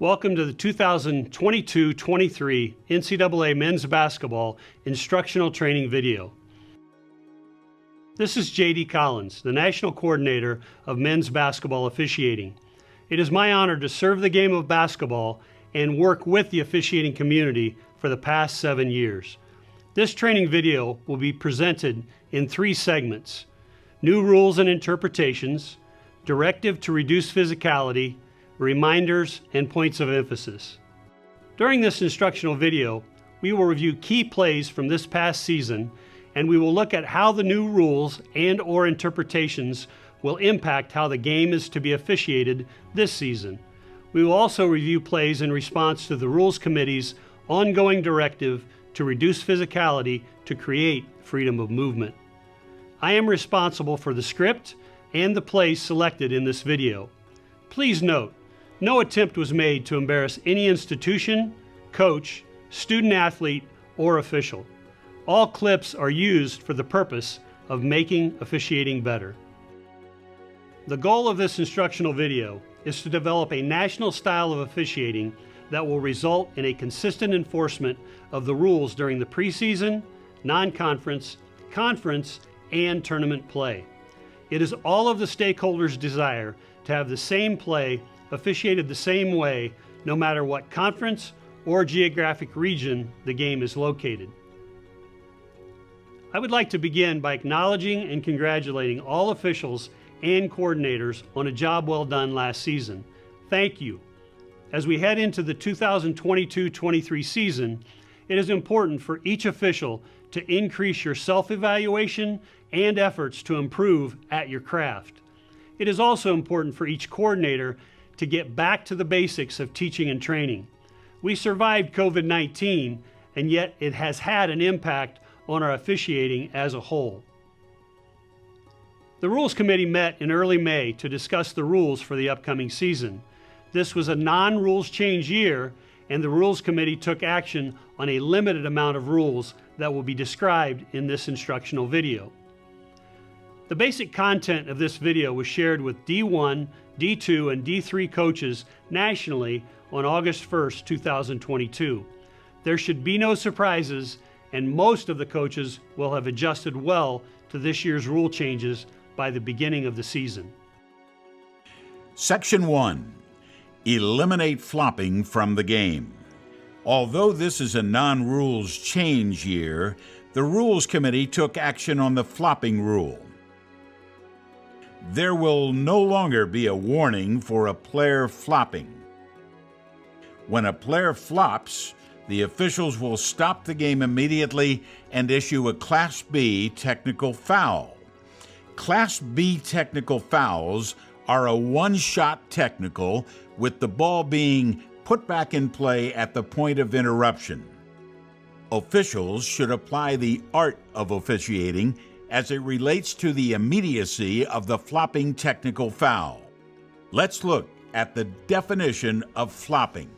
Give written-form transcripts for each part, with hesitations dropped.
Welcome to the 2022-23 NCAA Men's Basketball Instructional Training video. This is J.D. Collins, the National Coordinator of Men's Basketball Officiating. It is my honor to serve the game of basketball and work with the officiating community for the past 7 years. This training video will be presented in 3 segments: new rules and interpretations, directive to reduce physicality, reminders, and points of emphasis. During this instructional video, we will review key plays from this past season, and we will look at how the new rules and/or interpretations will impact how the game is to be officiated this season. We will also review plays in response to the Rules Committee's ongoing directive to reduce physicality to create freedom of movement. I am responsible for the script and the plays selected in this video. Please note, no attempt was made to embarrass any institution, coach, student athlete, or official. All clips are used for the purpose of making officiating better. The goal of this instructional video is to develop a national style of officiating that will result in a consistent enforcement of the rules during the preseason, non-conference, conference, and tournament play. It is all of the stakeholders' desire to have the same play officiated the same way, no matter what conference or geographic region the game is located. I would like to begin by acknowledging and congratulating all officials and coordinators on a job well done last season. Thank you. As we head into the 2022-23 season, it is important for each official to increase your self-evaluation and efforts to improve at your craft. It is also important for each coordinator to get back to the basics of teaching and training. We survived COVID-19, and yet it has had an impact on our officiating as a whole. The Rules Committee met in early May to discuss the rules for the upcoming season. This was a non-rules change year, and the Rules Committee took action on a limited amount of rules that will be described in this instructional video. The basic content of this video was shared with D1, D2, and D3 coaches nationally on August 1st, 2022. There should be no surprises, and most of the coaches will have adjusted well to this year's rule changes by the beginning of the season. Section 1. Eliminate flopping from the game. Although this is a non-rules change year, the Rules Committee took action on the flopping rule. There will no longer be a warning for a player flopping. When a player flops, the officials will stop the game immediately and issue a Class B technical foul. Class B technical fouls are a one-shot technical with the ball being put back in play at the point of interruption. Officials should apply the art of officiating as it relates to the immediacy of the flopping technical foul. Let's look at the definition of flopping.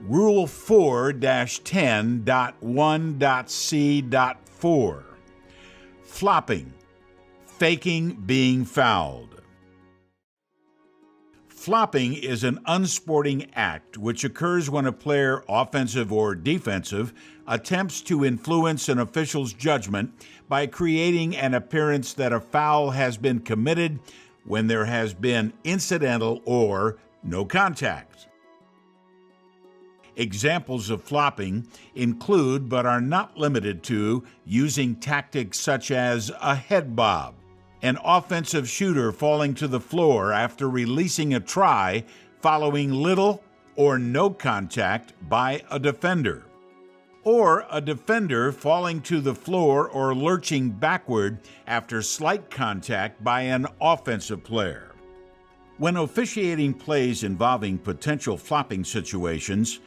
Rule 4-10.1.c.4. Flopping, faking being fouled. Flopping is an unsporting act which occurs when a player, offensive or defensive, attempts to influence an official's judgment by creating an appearance that a foul has been committed when there has been incidental or no contact. Examples of flopping include, but are not limited to, using tactics such as a head bob, an offensive shooter falling to the floor after releasing a try following little or no contact by a defender, or a defender falling to the floor or lurching backward after slight contact by an offensive player. When officiating plays involving potential flopping situations,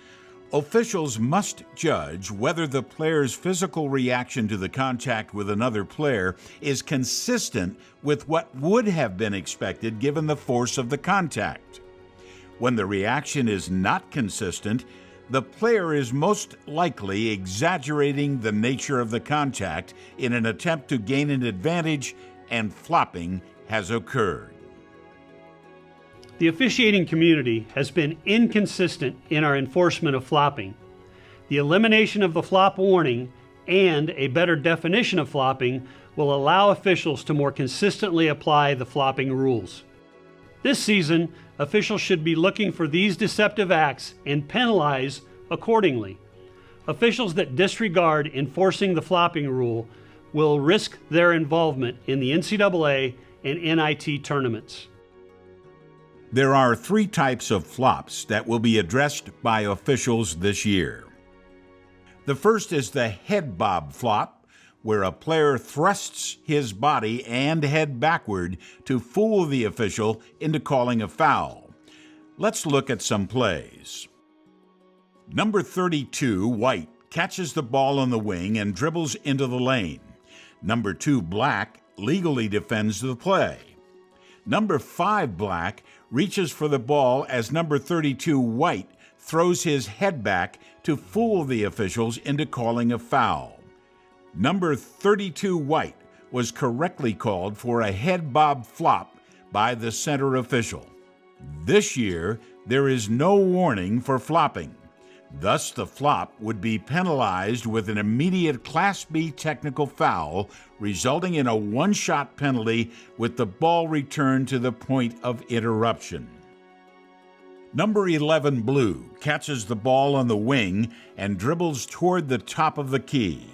officials must judge whether the player's physical reaction to the contact with another player is consistent with what would have been expected given the force of the contact. When the reaction is not consistent, the player is most likely exaggerating the nature of the contact in an attempt to gain an advantage, and flopping has occurred. The officiating community has been inconsistent in our enforcement of flopping. The elimination of the flop warning and a better definition of flopping will allow officials to more consistently apply the flopping rules. This season, officials should be looking for these deceptive acts and penalize accordingly. Officials that disregard enforcing the flopping rule will risk their involvement in the NCAA and NIT tournaments. There are 3 types of flops that will be addressed by officials this year. The first is the head bob flop, where a player thrusts his body and head backward to fool the official into calling a foul. Let's look at some plays. Number 32, White, catches the ball on the wing and dribbles into the lane. Number 2, Black, legally defends the play. Number 5, Black, reaches for the ball as number 32, White, throws his head back to fool the officials into calling a foul. Number 32, White, was correctly called for a head bob flop by the center official. This year, there is no warning for flopping. Thus, the flop would be penalized with an immediate Class B technical foul, resulting in a one-shot penalty with the ball returned to the point of interruption. Number 11, Blue, catches the ball on the wing and dribbles toward the top of the key.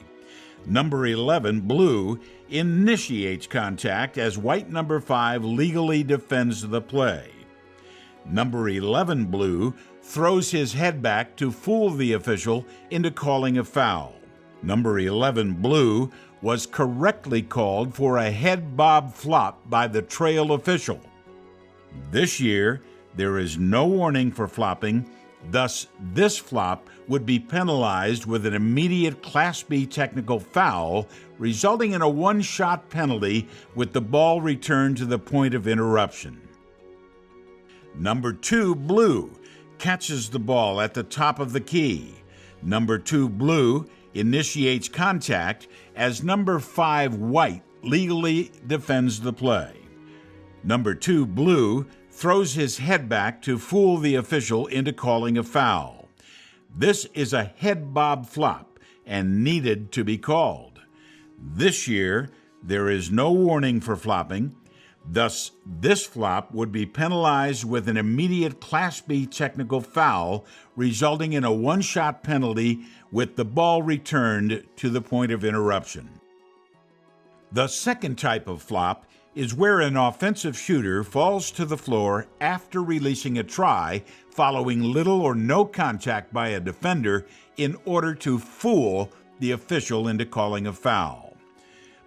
Number 11, Blue, initiates contact as White number 5 legally defends the play. Number 11, Blue, throws his head back to fool the official into calling a foul. Number 11, Blue, was correctly called for a head bob flop by the trail official. This year, there is no warning for flopping, thus this flop would be penalized with an immediate Class B technical foul, resulting in a one-shot penalty with the ball returned to the point of interruption. Number 2, Blue, catches the ball at the top of the key. Number 2, Blue, initiates contact as number 5, White, legally defends the play. Number 2, Blue, throws his head back to fool the official into calling a foul. This is a head bob flop and needed to be called. This year, there is no warning for flopping. Thus, this flop would be penalized with an immediate Class B technical foul, resulting in a one-shot penalty with the ball returned to the point of interruption. The second type of flop is where an offensive shooter falls to the floor after releasing a try, following little or no contact by a defender in order to fool the official into calling a foul.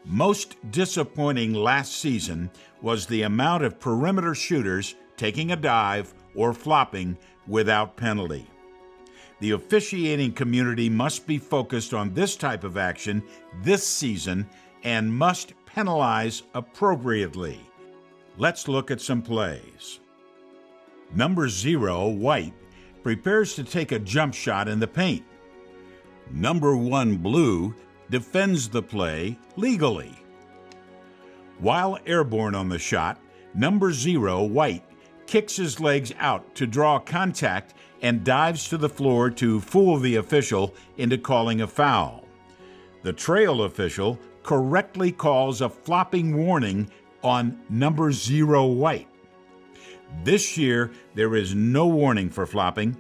Most disappointing last season was the amount of perimeter shooters taking a dive or flopping without penalty. The officiating community must be focused on this type of action this season and must penalize appropriately. Let's look at some plays. Number 0, White, prepares to take a jump shot in the paint. Number 1, Blue, defends the play legally. While airborne on the shot, number 0, White, kicks his legs out to draw contact and dives to the floor to fool the official into calling a foul. The trail official correctly calls a flopping warning on number 0, White. This year, there is no warning for flopping.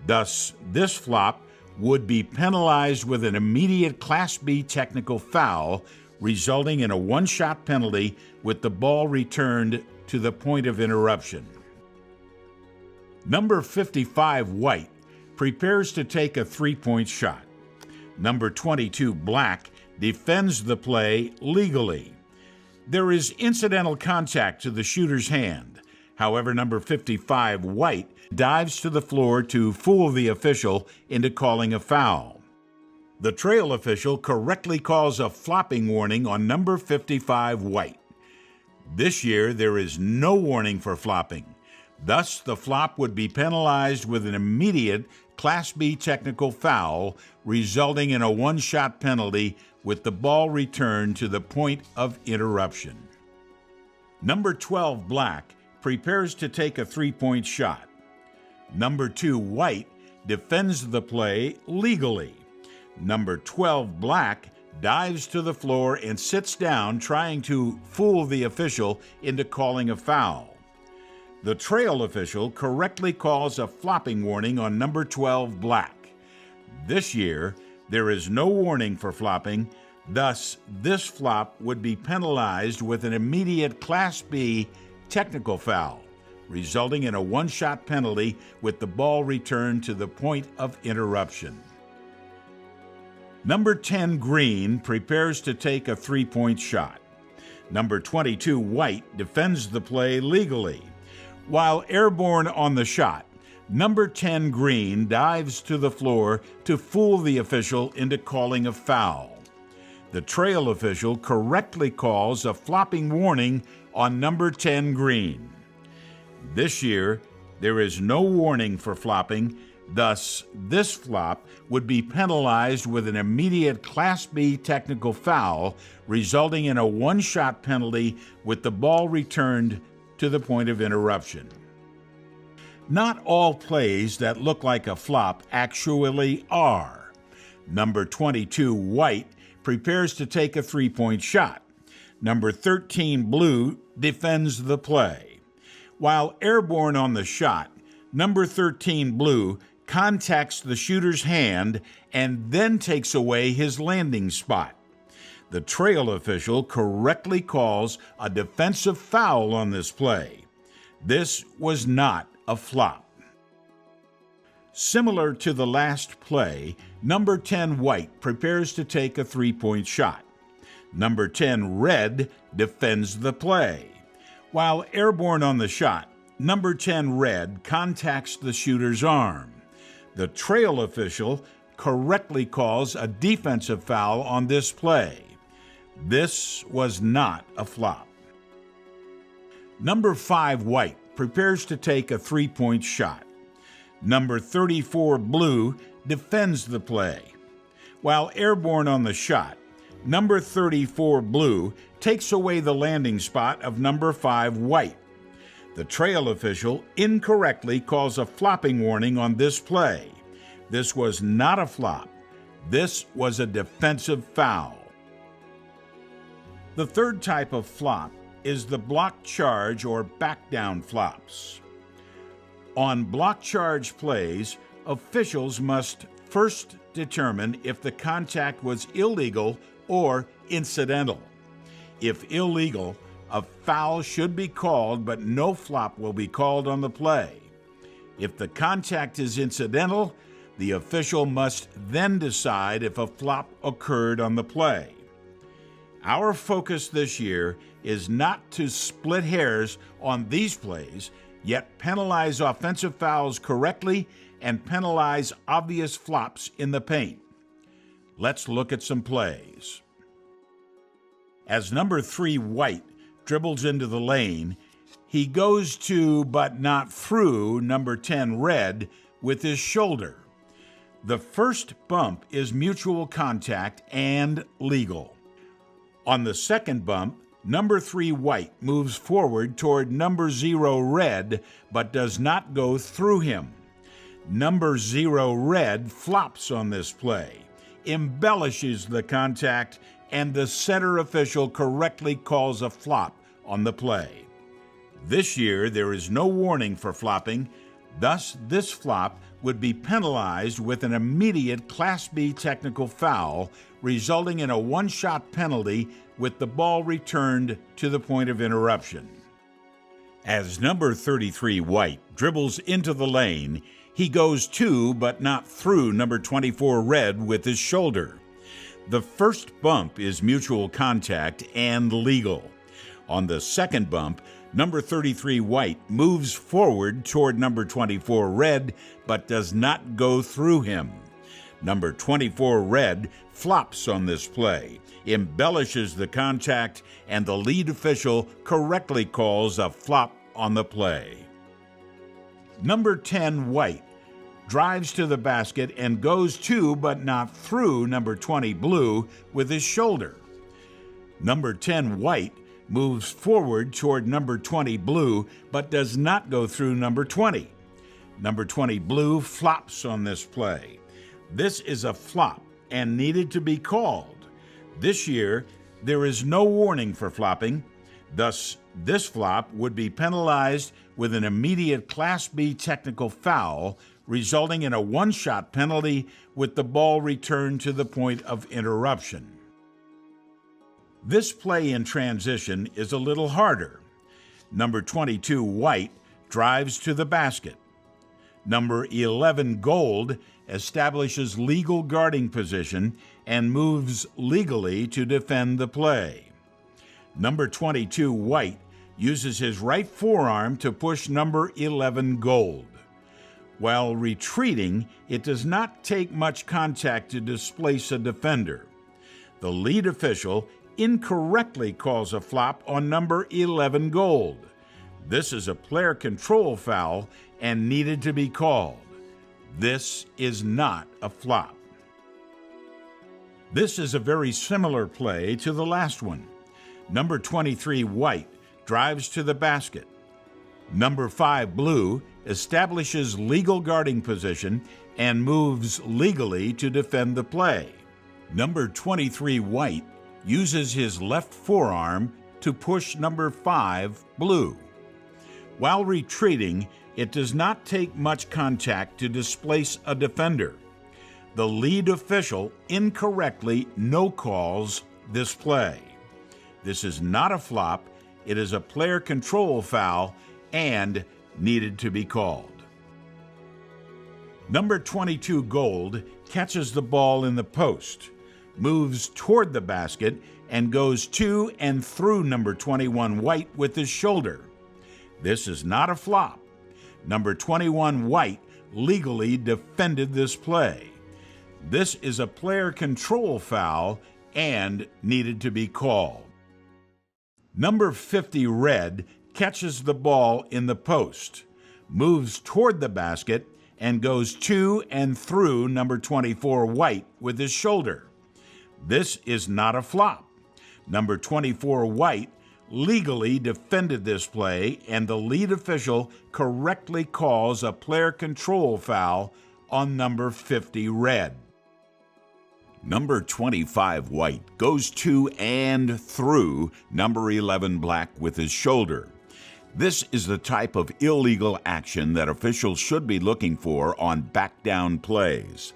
Thus, this flop would be penalized with an immediate Class B technical foul, resulting in a one-shot penalty with the ball returned to the point of interruption. Number 55, White, prepares to take a three-point shot. Number 22, Black, defends the play legally. There is incidental contact to the shooter's hand. However, number 55, White, dives to the floor to fool the official into calling a foul. The trail official correctly calls a flopping warning on number 55, White. This year, there is no warning for flopping. Thus, the flop would be penalized with an immediate Class B technical foul, resulting in a one-shot penalty with the ball returned to the point of interruption. Number 12, Black, prepares to take a three-point shot. Number 2, white, defends the play legally. Number 12, black, dives to the floor and sits down, trying to fool the official into calling a foul. The trail official correctly calls a flopping warning on number 12, black. This year, there is no warning for flopping, thus this flop would be penalized with an immediate Class B technical foul, resulting in a one-shot penalty with the ball returned to the point of interruption. Number 10, green, prepares to take a three-point shot. Number 22, white, defends the play legally. While airborne on the shot, number 10, green, dives to the floor to fool the official into calling a foul. The trail official correctly calls a flopping warning on number 10, green. This year, there is no warning for flopping, thus this flop would be penalized with an immediate Class B technical foul, resulting in a one-shot penalty with the ball returned to the point of interruption. Not all plays that look like a flop actually are. Number 22, white, prepares to take a three-point shot. Number 13, blue, defends the play. While airborne on the shot, number 13, blue, contacts the shooter's hand and then takes away his landing spot. The trail official correctly calls a defensive foul on this play. This was not a flop. Similar to the last play, number 10, white, prepares to take a three-point shot. Number 10, red, defends the play. While airborne on the shot, number 10, red, contacts the shooter's arm. The trail official correctly calls a defensive foul on this play. This was not a flop. Number 5, white, prepares to take a three-point shot. Number 34, blue, defends the play. While airborne on the shot, number 34, blue, takes away the landing spot of number 5, white. The trail official incorrectly calls a flopping warning on this play. This was not a flop. This was a defensive foul. The third type of flop is the block charge or back down flops. On block charge plays, officials must first determine if the contact was illegal or incidental. If illegal, a foul should be called, but no flop will be called on the play. If the contact is incidental, the official must then decide if a flop occurred on the play. Our focus this year is not to split hairs on these plays, yet penalize offensive fouls correctly and penalize obvious flops in the paint. Let's look at some plays. As number 3, white, dribbles into the lane, he goes to, but not through, number 10, red, with his shoulder. The first bump is mutual contact and legal. On the second bump, number 3, white, moves forward toward number 0, red, but does not go through him. Number 0, red, flops on this play, embellishes the contact, and the center official correctly calls a flop on the play. This year, there is no warning for flopping, thus this flop would be penalized with an immediate Class B technical foul, resulting in a one-shot penalty with the ball returned to the point of interruption. As number 33, white, dribbles into the lane, he goes to, but not through, number 24, red, with his shoulder. The first bump is mutual contact and legal. On the second bump, number 33, white, moves forward toward number 24, red, but does not go through him. Number 24, red, flops on this play, embellishes the contact, and the lead official correctly calls a flop on the play. Number 10, white, drives to the basket and goes to, but not through, number 20, blue, with his shoulder. Number 10, white, moves forward toward number 20 blue, but does not go through number 20. Number 20 blue flops on this play. This is a flop and needed to be called. This year, there is no warning for flopping. Thus, this flop would be penalized with an immediate Class B technical foul, resulting in a one-shot penalty with the ball returned to the point of interruption. This play in transition is a little harder. Number 22 white drives to the basket. Number 11 gold establishes legal guarding position and moves legally to defend the play. Number 22 white uses his right forearm to push number 11 gold. While retreating, it does not take much contact to displace a defender. The lead official incorrectly calls a flop on number 11 gold. This is a player control foul and needed to be called. This is not a flop. This is a very similar play to the last one. Number 23 white drives to the basket. Number 5 blue establishes legal guarding position and moves legally to defend the play. Number 23 white uses his left forearm to push number 5 blue. While retreating, it does not take much contact to displace a defender. The lead official incorrectly no-calls this play. This is not a flop, it is a player control foul and needed to be called. Number 22 gold catches the ball in the post, moves toward the basket, and goes to and through number 21 white with his shoulder. This is not a flop. Number 21 white legally defended this play. This is a player control foul and needed to be called. Number 50 red catches the ball in the post, moves toward the basket, and goes to and through number 24 white with his shoulder. This is not a flop. Number 24 white legally defended this play, and the lead official correctly calls a player control foul on number 50 red. Number 25 white goes to and through number 11 black with his shoulder. This is the type of illegal action that officials should be looking for on back-down plays.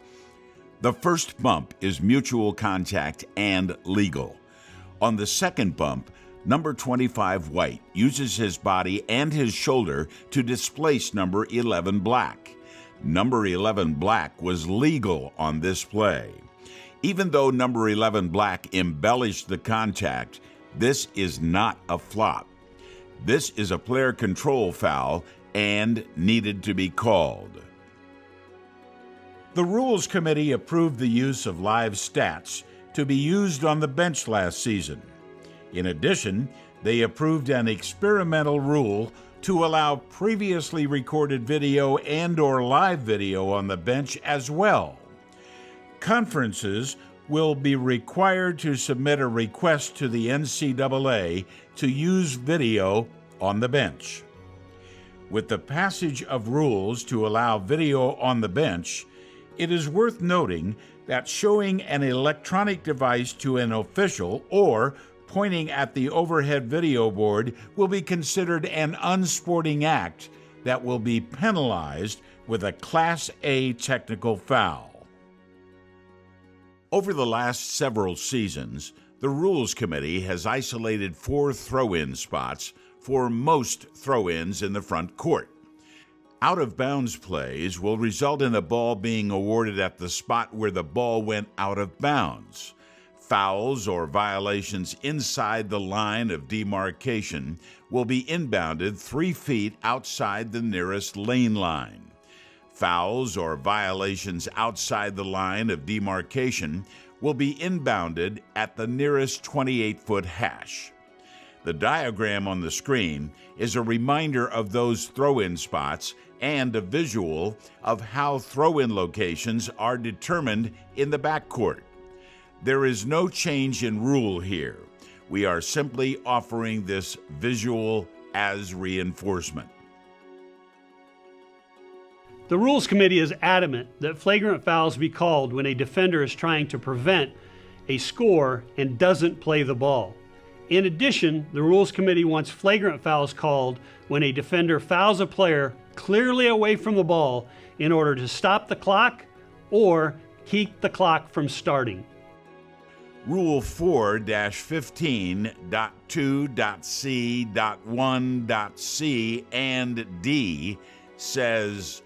The first bump is mutual contact and legal. On the second bump, number 25 white uses his body and his shoulder to displace number 11 black. Number 11 black was legal on this play. Even though number 11 black embellished the contact, this is not a flop. This is a player control foul and needed to be called. The Rules Committee approved the use of live stats to be used on the bench last season. In addition, they approved an experimental rule to allow previously recorded video and/or live video on the bench as well. Conferences will be required to submit a request to the NCAA to use video on the bench. With the passage of rules to allow video on the bench, it is worth noting that showing an electronic device to an official or pointing at the overhead video board will be considered an unsporting act that will be penalized with a Class A technical foul. Over the last several seasons, the Rules Committee has isolated 4 throw-in spots for most throw-ins in the front court. Out-of-bounds plays will result in a ball being awarded at the spot where the ball went out of bounds. Fouls or violations inside the line of demarcation will be inbounded 3 feet outside the nearest lane line. Fouls or violations outside the line of demarcation will be inbounded at the nearest 28-foot hash. The diagram on the screen is a reminder of those throw-in spots and a visual of how throw-in locations are determined in the backcourt. There is no change in rule here. We are simply offering this visual as reinforcement. The Rules Committee is adamant that flagrant fouls be called when a defender is trying to prevent a score and doesn't play the ball. In addition, the Rules Committee wants flagrant fouls called when a defender fouls a player clearly away from the ball in order to stop the clock or keep the clock from starting. Rule 4-15.2.c.1.c and D says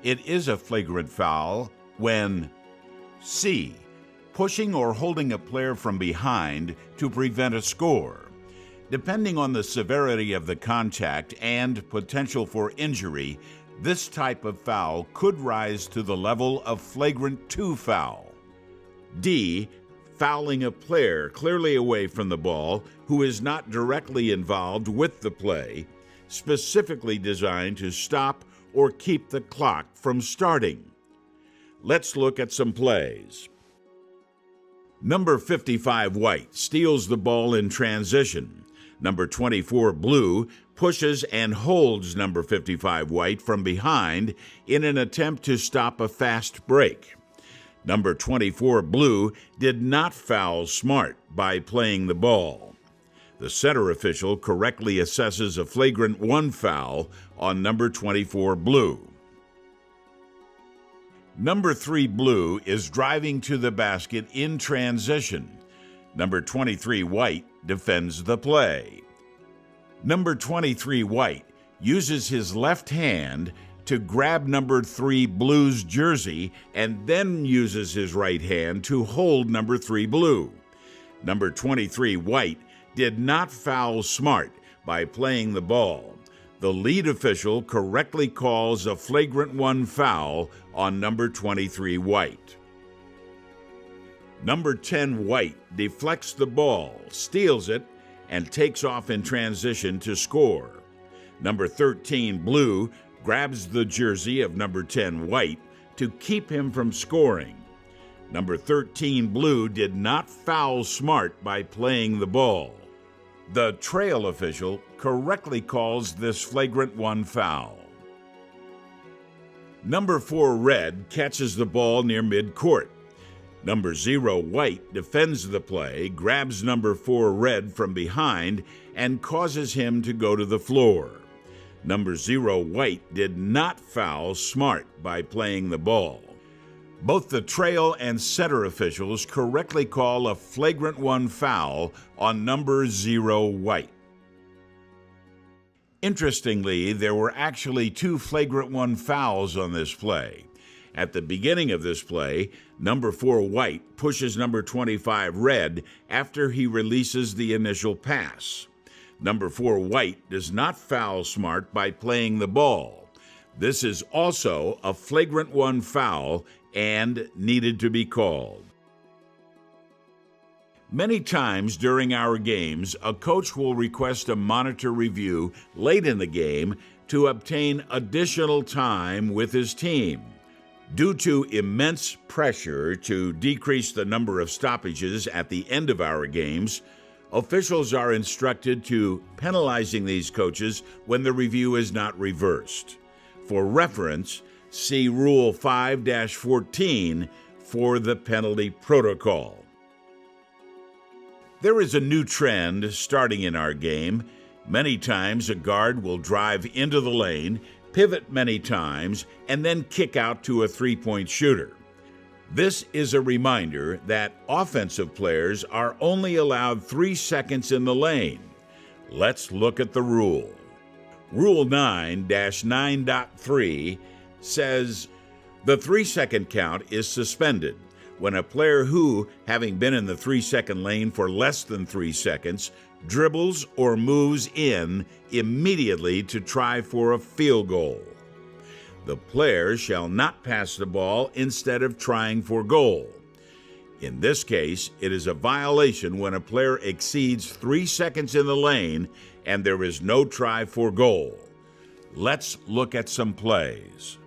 it is a flagrant foul when C. Pushing or holding a player from behind to prevent a score. Depending on the severity of the contact and potential for injury, this type of foul could rise to the level of flagrant 2 foul. D. Fouling a player clearly away from the ball who is not directly involved with the play, specifically designed to stop or keep the clock from starting. Let's look at some plays. Number 55, White, steals the ball in transition. Number 24, Blue, pushes and holds number 55, White, from behind in an attempt to stop a fast break. Number 24, Blue, did not foul Smart by playing the ball. The center official correctly assesses a flagrant 1 foul on number 24, Blue. Number 3, Blue, is driving to the basket in transition. Number 23, White, defends the play. Number 23, White, uses his left hand to grab number 3, Blue's jersey and then uses his right hand to hold number 3, Blue. Number 23, White, did not foul Smart by playing the ball. The lead official correctly calls a flagrant 1 foul on number 23, White. Number 10, White, deflects the ball, steals it, and takes off in transition to score. Number 13, Blue, grabs the jersey of number 10, White, to keep him from scoring. Number 13, Blue, did not foul Smart by playing the ball. The trail official correctly calls this flagrant 1 foul. Number 4, Red, catches the ball near midcourt. Number 0, White, defends the play, grabs number 4, Red, from behind, and causes him to go to the floor. Number 0, White, did not foul Smart by playing the ball. Both the trail and center officials correctly call a flagrant 1 foul on number 0, White. Interestingly, there were actually 2 flagrant 1 fouls on this play. At the beginning of this play, number 4, White, pushes number 25, Red, after he releases the initial pass. Number 4, White, does not foul Smart by playing the ball. This is also a flagrant 1 foul and needed to be called. Many times during our games, a coach will request a monitor review late in the game to obtain additional time with his team. Due to immense pressure to decrease the number of stoppages at the end of our games, officials are instructed to penalizing these coaches when the review is not reversed. For reference, see Rule 5-14 for the penalty protocol. There is a new trend starting in our game. Many times a guard will drive into the lane, pivot many times, and then kick out to a 3-point shooter. This is a reminder that offensive players are only allowed 3 seconds in the lane. Let's look at the rule. Rule 9-9.3 says the 3-second count is suspended when a player who, having been in the 3-second lane for less than 3 seconds, dribbles or moves in immediately to try for a field goal. The player shall not pass the ball instead of trying for goal. In this case, it is a violation when a player exceeds 3 seconds in the lane and there is no try for goal. Let's look at some plays.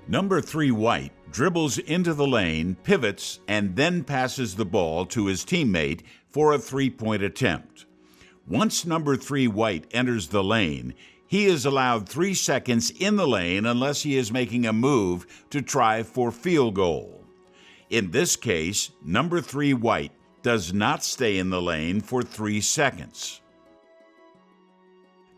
Number 3 White dribbles into the lane, pivots, and then passes the ball to his teammate for a three-point attempt. Once number 3 White enters the lane, he is allowed 3 seconds in the lane unless he is making a move to try for field goal. In this case, number 3 White does not stay in the lane for 3 seconds.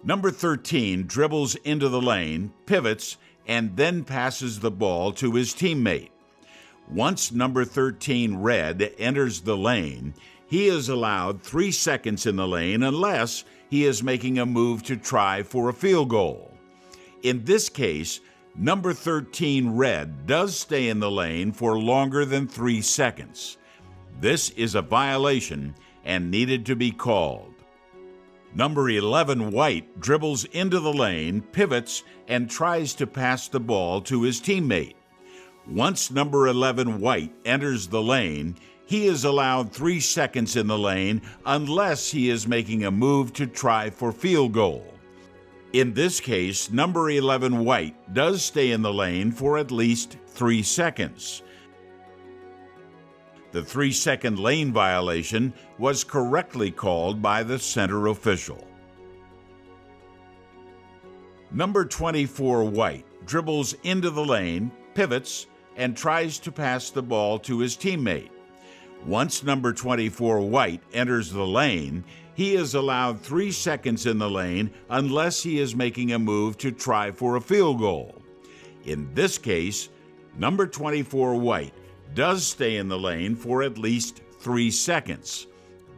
Number 13 dribbles into the lane, pivots, and then passes the ball to his teammate. Once number 13 Red enters the lane, he is allowed 3 seconds in the lane unless he is making a move to try for a field goal. In this case, number 13 Red does stay in the lane for longer than 3 seconds. This is a violation and needed to be called. Number 11 White dribbles into the lane, pivots, and tries to pass the ball to his teammate. Once number 11 White enters the lane, he is allowed 3 seconds in the lane unless he is making a move to try for field goal. In this case, number 11 White does stay in the lane for at least 3 seconds. The 3-second lane violation was correctly called by the center official. Number 24 White dribbles into the lane, pivots, and tries to pass the ball to his teammate. Once number 24 White enters the lane, he is allowed 3 seconds in the lane unless he is making a move to try for a field goal. In this case, number 24 White does stay in the lane for at least 3 seconds.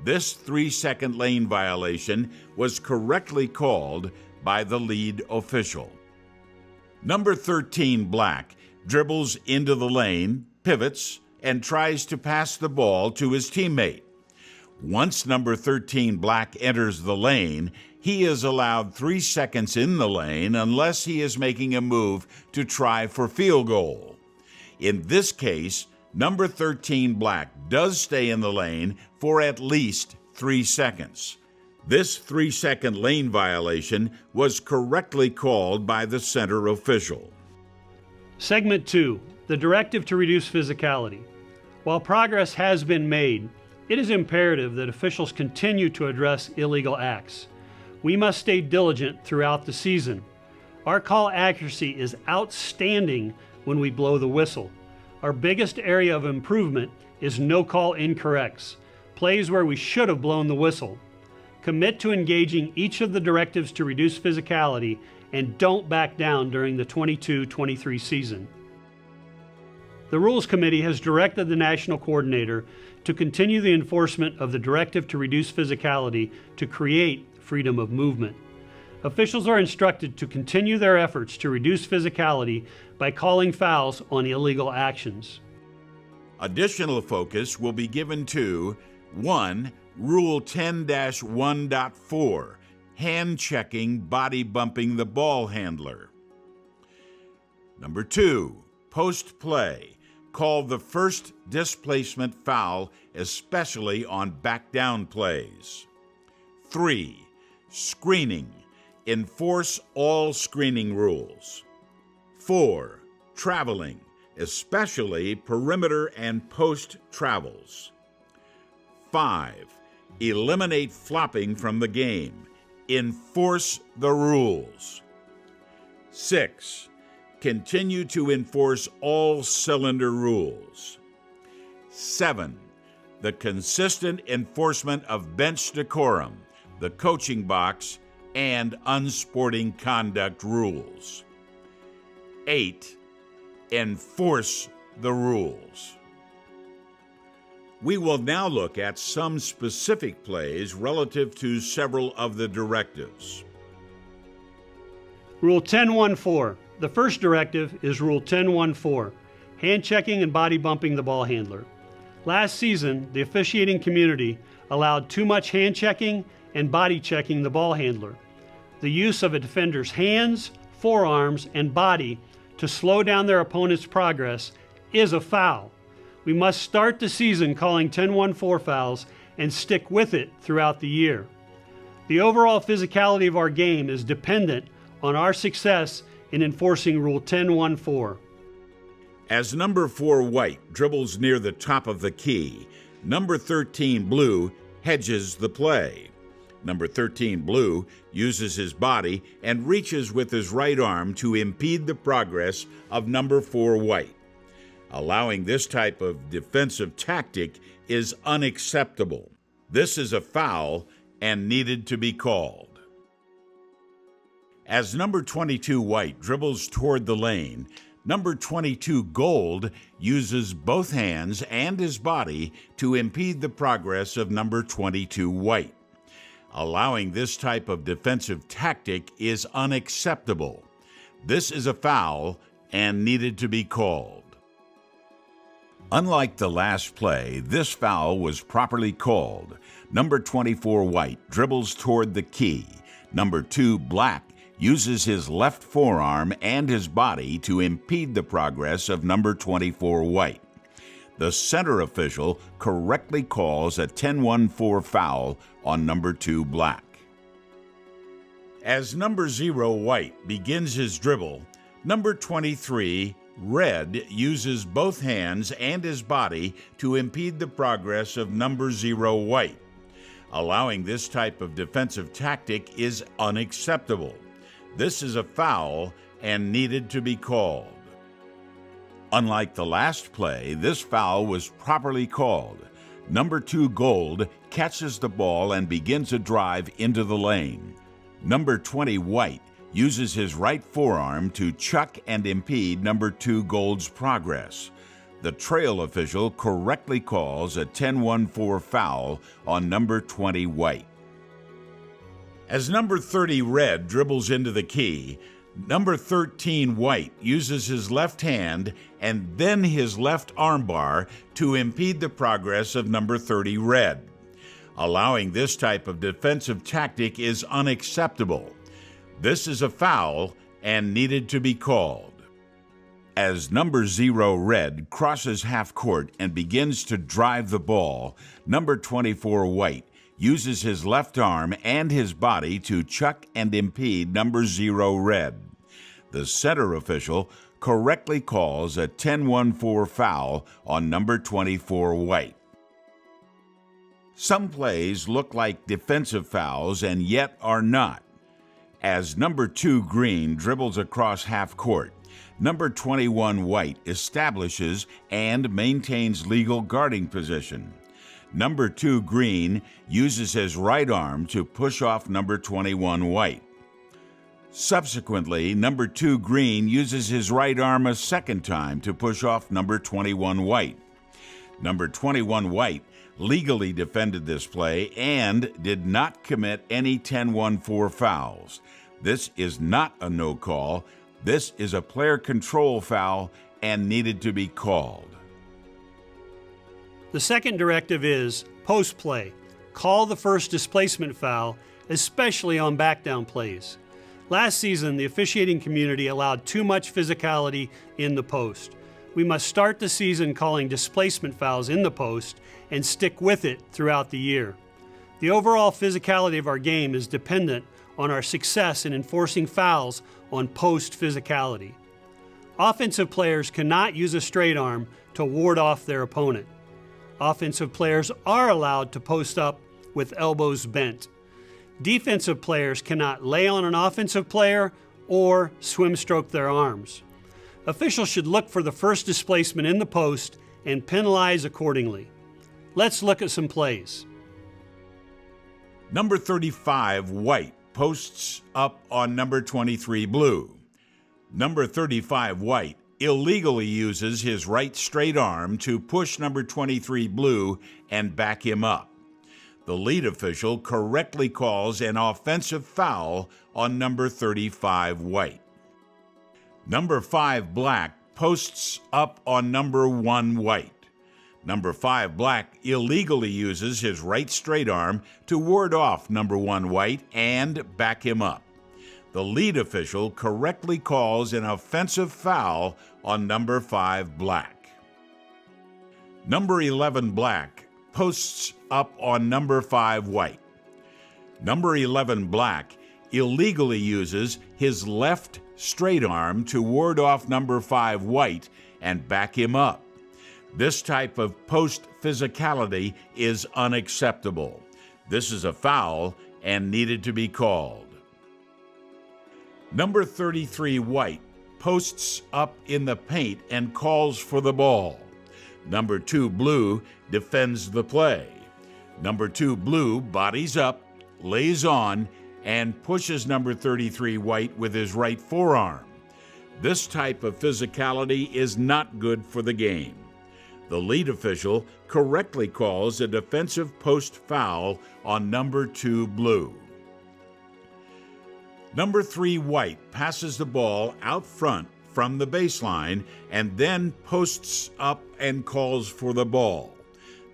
This 3-second lane violation was correctly called by the lead official. Number 13 Black dribbles into the lane, pivots, and tries to pass the ball to his teammate. Once number 13 Black enters the lane, he is allowed 3 seconds in the lane unless he is making a move to try for field goal. In this case, number 13 Black does stay in the lane for at least 3 seconds. This 3-second lane violation was correctly called by the center official. Segment 2, the directive to reduce physicality. While progress has been made, it is imperative that officials continue to address illegal acts. We must stay diligent throughout the season. Our call accuracy is outstanding when we blow the whistle. Our biggest area of improvement is no-call incorrects, plays where we should have blown the whistle. Commit to engaging each of the directives to reduce physicality and don't back down during the 22-23 season. The Rules Committee has directed the National Coordinator to continue the enforcement of the directive to reduce physicality to create freedom of movement. Officials are instructed to continue their efforts to reduce physicality by calling fouls on illegal actions. Additional focus will be given to 1. Rule 10-1.4, hand-checking, body bumping the ball handler. Number 2, post-play, call the first displacement foul, especially on back-down plays. 3, screening, enforce all screening rules. 4, traveling, especially perimeter and post travels. 5, eliminate flopping from the game. Enforce the rules. 6, continue to enforce all cylinder rules. 7, the consistent enforcement of bench decorum, the coaching box, and unsporting conduct rules. 8, enforce the rules. We will now look at some specific plays relative to several of the directives. Rule 10.1.4. The first directive is Rule 10.1.4, hand checking and body bumping the ball handler. Last season, the officiating community allowed too much hand checking and body checking the ball handler. The use of a defender's hands, forearms, and body to slow down their opponent's progress is a foul. We must start the season calling 10.1.4 fouls and stick with it throughout the year. The overall physicality of our game is dependent on our success in enforcing Rule 10.1.4. As number 4 white dribbles near the top of the key, number 13 blue hedges the play. Number 13 blue uses his body and reaches with his right arm to impede the progress of number 4 white. Allowing this type of defensive tactic is unacceptable. This is a foul and needed to be called. As number 22 white dribbles toward the lane, number 22 gold uses both hands and his body to impede the progress of number 22 white. Allowing this type of defensive tactic is unacceptable. This is a foul and needed to be called. Unlike the last play, this foul was properly called. Number 24 white dribbles toward the key. Number 2 black uses his left forearm and his body to impede the progress of number 24 white. The center official correctly calls a 10-1-4 foul on number 2 black. As number 0 white begins his dribble, number 23 red uses both hands and his body to impede the progress of number 0 white. Allowing this type of defensive tactic is unacceptable. This is a foul and needed to be called. Unlike the last play, this foul was properly called. Number 2 gold catches the ball and begins a drive into the lane. Number 20 white uses his right forearm to chuck and impede number 2 gold's progress. The trail official correctly calls a 10-1-4 foul on number 20 white. As number 30 red dribbles into the key, number 13 white uses his left hand and then his left armbar to impede the progress of number 30 red. Allowing this type of defensive tactic is unacceptable. This is a foul and needed to be called. As number 0 red crosses half court and begins to drive the ball, number 24 white uses his left arm and his body to chuck and impede number 0 red. The center official correctly calls a 10-1-4 foul on number 24 white. Some plays look like defensive fouls and yet are not. As number 2 green dribbles across half court, number 21 white establishes and maintains legal guarding position. Number 2 green uses his right arm to push off number 21 white. Subsequently, number 2 green uses his right arm a second time to push off number 21 white. Number 21 white legally defended this play and did not commit any 10-1-4 fouls. This is not a no call. This is a player control foul and needed to be called. The second directive is post play. Call the first displacement foul, especially on backdown plays. Last season, the officiating community allowed too much physicality in the post. We must start the season calling displacement fouls in the post and stick with it throughout the year. The overall physicality of our game is dependent on our success in enforcing fouls on post physicality. Offensive players cannot use a straight arm to ward off their opponent. Offensive players are allowed to post up with elbows bent. Defensive players cannot lay on an offensive player or swim stroke their arms. Officials should look for the first displacement in the post and penalize accordingly. Let's look at some plays. Number 35 white posts up on number 23 blue. Number 35 white illegally uses his right straight arm to push number 23 blue and back him up. The lead official correctly calls an offensive foul on number 35 white. Number 5 black posts up on number 1 white. Number 5 black illegally uses his right straight arm to ward off number 1 white and back him up. The lead official correctly calls an offensive foul on number 5 black. Number 11 black posts up on number 5 white. Number 11 black illegally uses his left straight arm to ward off number 5 white and back him up. This type of post physicality is unacceptable. This is a foul and needed to be called. Number 33, White, posts up in the paint and calls for the ball. Number 2, Blue, defends the play. Number 2, Blue, bodies up, lays on, and pushes number 33, White, with his right forearm. This type of physicality is not good for the game. The lead official correctly calls a defensive post foul on number 2, Blue. Number 3, White, passes the ball out front from the baseline and then posts up and calls for the ball.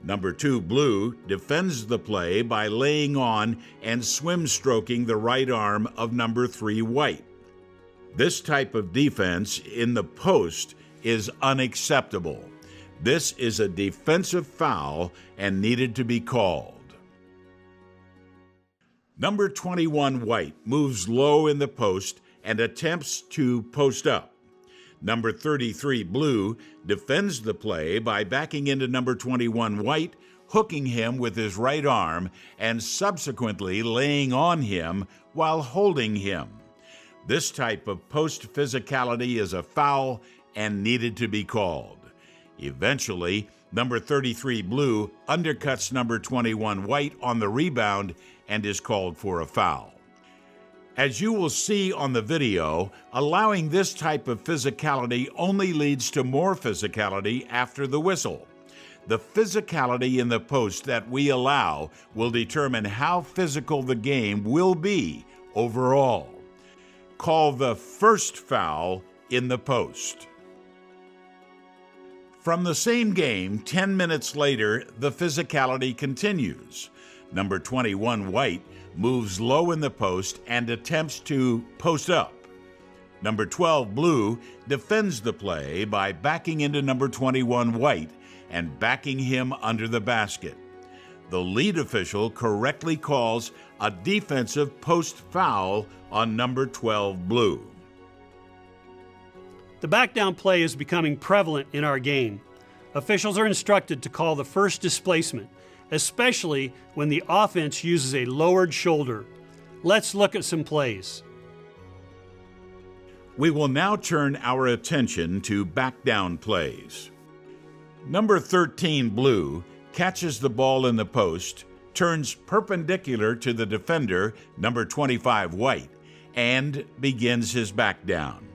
Number 2, Blue, defends the play by laying on and swim stroking the right arm of number 3, White. This type of defense in the post is unacceptable. This is a defensive foul and needed to be called. Number 21, White, moves low in the post and attempts to post up. Number 33, Blue, defends the play by backing into number 21, White, hooking him with his right arm and subsequently laying on him while holding him. This type of post physicality is a foul and needed to be called. Eventually, number 33, Blue, undercuts number 21, White, on the rebound and is called for a foul. As you will see on the video, allowing this type of physicality only leads to more physicality after the whistle. The physicality in the post that we allow will determine how physical the game will be overall. Call the first foul in the post. From the same game, 10 minutes later, the physicality continues. Number 21, White, moves low in the post and attempts to post up. Number 12, Blue, defends the play by backing into number 21, White, and backing him under the basket. The lead official correctly calls a defensive post foul on number 12, Blue. The back-down play is becoming prevalent in our game. Officials are instructed to call the first displacement, especially when the offense uses a lowered shoulder. Let's look at some plays. We will now turn our attention to back-down plays. Number 13, Blue, catches the ball in the post, turns perpendicular to the defender, number 25, White, and begins his back down.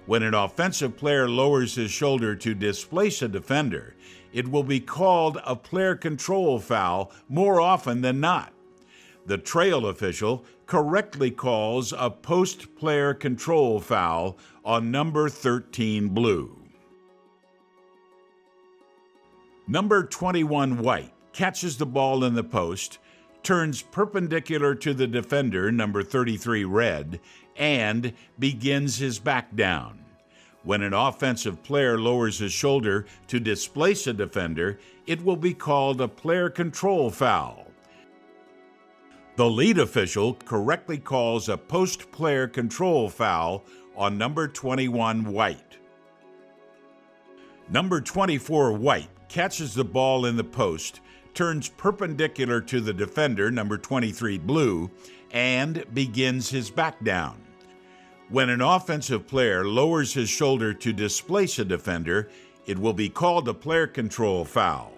When an offensive player lowers his shoulder to displace a defender, it will be called a player control foul more often than not. The trail official correctly calls a post-player control foul on number 13, Blue. Number 21, White, catches the ball in the post, turns perpendicular to the defender, number 33, Red, and begins his back down. When an offensive player lowers his shoulder to displace a defender, it will be called a player control foul. The lead official correctly calls a post-player control foul on number 21, White. Number 24, White, catches the ball in the post, turns perpendicular to the defender, number 23, Blue, and begins his back down. When an offensive player lowers his shoulder to displace a defender, it will be called a player control foul.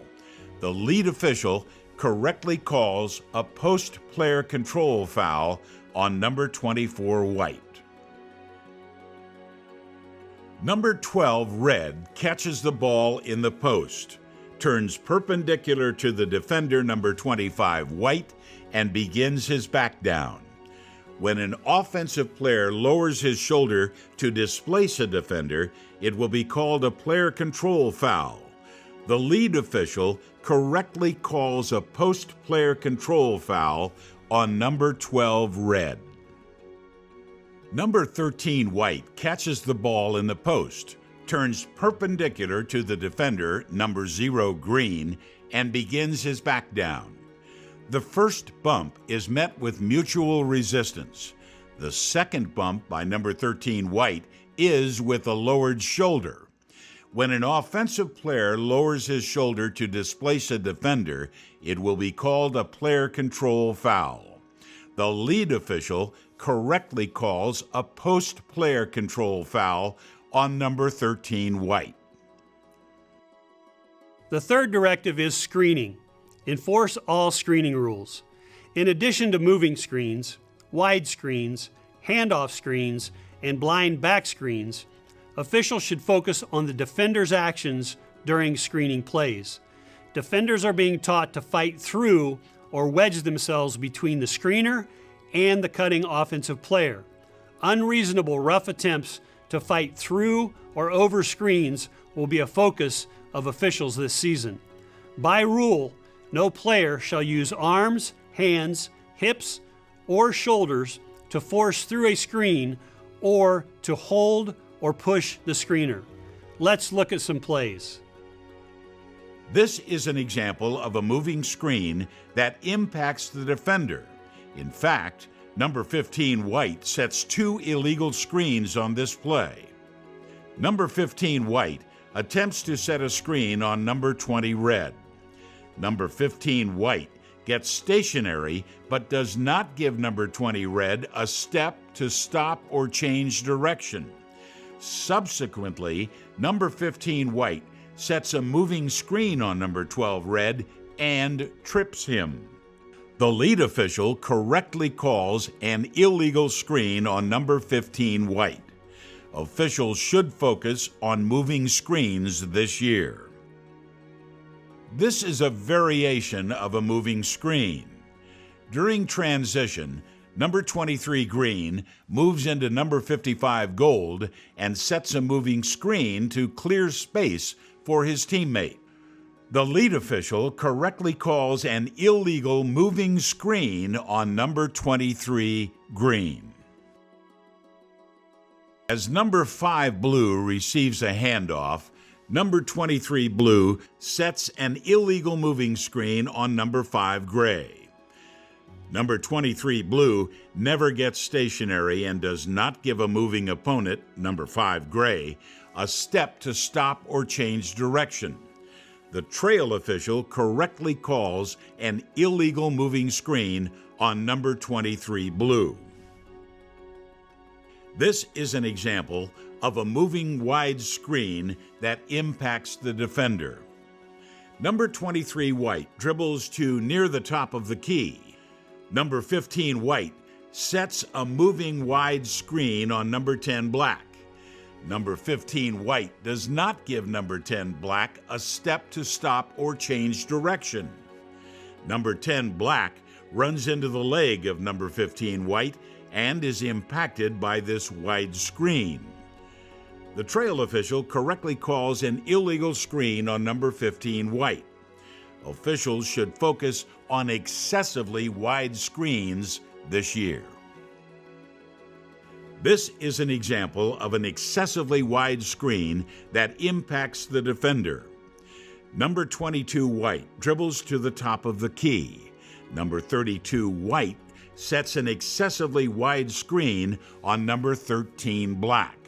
The lead official correctly calls a post-player control foul on number 24, White. Number 12, Red, catches the ball in the post, turns perpendicular to the defender, number 25, White, and begins his back down. When an offensive player lowers his shoulder to displace a defender, it will be called a player control foul. The lead official correctly calls a post-player control foul on number 12, Red. Number 13, White, catches the ball in the post, turns perpendicular to the defender, number 0, Green, and begins his back down. The first bump is met with mutual resistance. The second bump by number 13, White, is with a lowered shoulder. When an offensive player lowers his shoulder to displace a defender, it will be called a player control foul. The lead official correctly calls a post-player control foul on number 13 White. The third directive is screening. Enforce all screening rules. In addition to moving screens, wide screens, handoff screens, and blind back screens, officials should focus on the defender's actions during screening plays. Defenders are being taught to fight through or wedge themselves between the screener and the cutting offensive player. Unreasonable rough attempts to fight through or over screens will be a focus of officials this season. By rule, no player shall use arms, hands, hips, or shoulders to force through a screen or to hold or push the screener. Let's look at some plays. This is an example of a moving screen that impacts the defender. In fact, number 15 White sets 2 illegal screens on this play. Number 15 White attempts to set a screen on number 20 Red. Number 15 White gets stationary but does not give number 20 Red a step to stop or change direction. Subsequently, number 15 White sets a moving screen on number 12 Red and trips him. The lead official correctly calls an illegal screen on number 15 White. Officials should focus on moving screens this year. This is a variation of a moving screen. During transition, number 23 Green moves into number 55 Gold and sets a moving screen to clear space for his teammate. The lead official correctly calls an illegal moving screen on number 23 Green. As number 5 Blue receives a handoff, number 23 Blue sets an illegal moving screen on number 5 Gray. Number 23 Blue never gets stationary and does not give a moving opponent, number 5 Gray, a step to stop or change direction. The trail official correctly calls an illegal moving screen on number 23 Blue. This is an example of a moving wide screen that impacts the defender. Number 23 White dribbles to near the top of the key. Number 15 White sets a moving wide screen on number 10 Black. Number 15 White does not give number 10 Black a step to stop or change direction. Number 10 Black runs into the leg of number 15 White and is impacted by this wide screen. The trail official correctly calls an illegal screen on number 15 White. Officials should focus on excessively wide screens this year. This is an example of an excessively wide screen that impacts the defender. Number 22 White dribbles to the top of the key. Number 32 White sets an excessively wide screen on number 13 Black.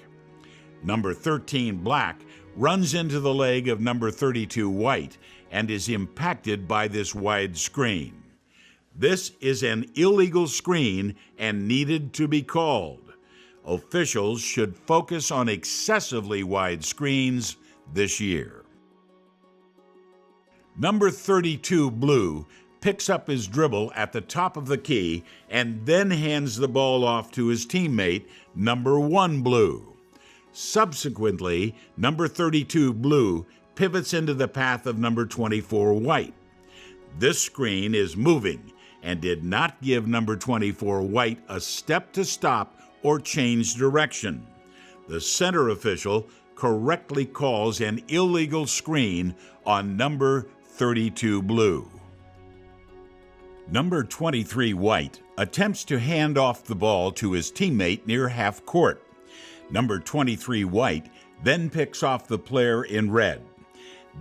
Number 13 Black runs into the leg of number 32 White and is impacted by this wide screen. This is an illegal screen and needed to be called. Officials should focus on excessively wide screens this year. Number 32 Blue picks up his dribble at the top of the key and then hands the ball off to his teammate, number 1 Blue. Subsequently, number 32 Blue pivots into the path of number 24 White. This screen is moving and did not give number 24 White a step to stop or change direction. The center official correctly calls an illegal screen on number 32 Blue. Number 23 White attempts to hand off the ball to his teammate near half court. Number 23 White then picks off the player in red.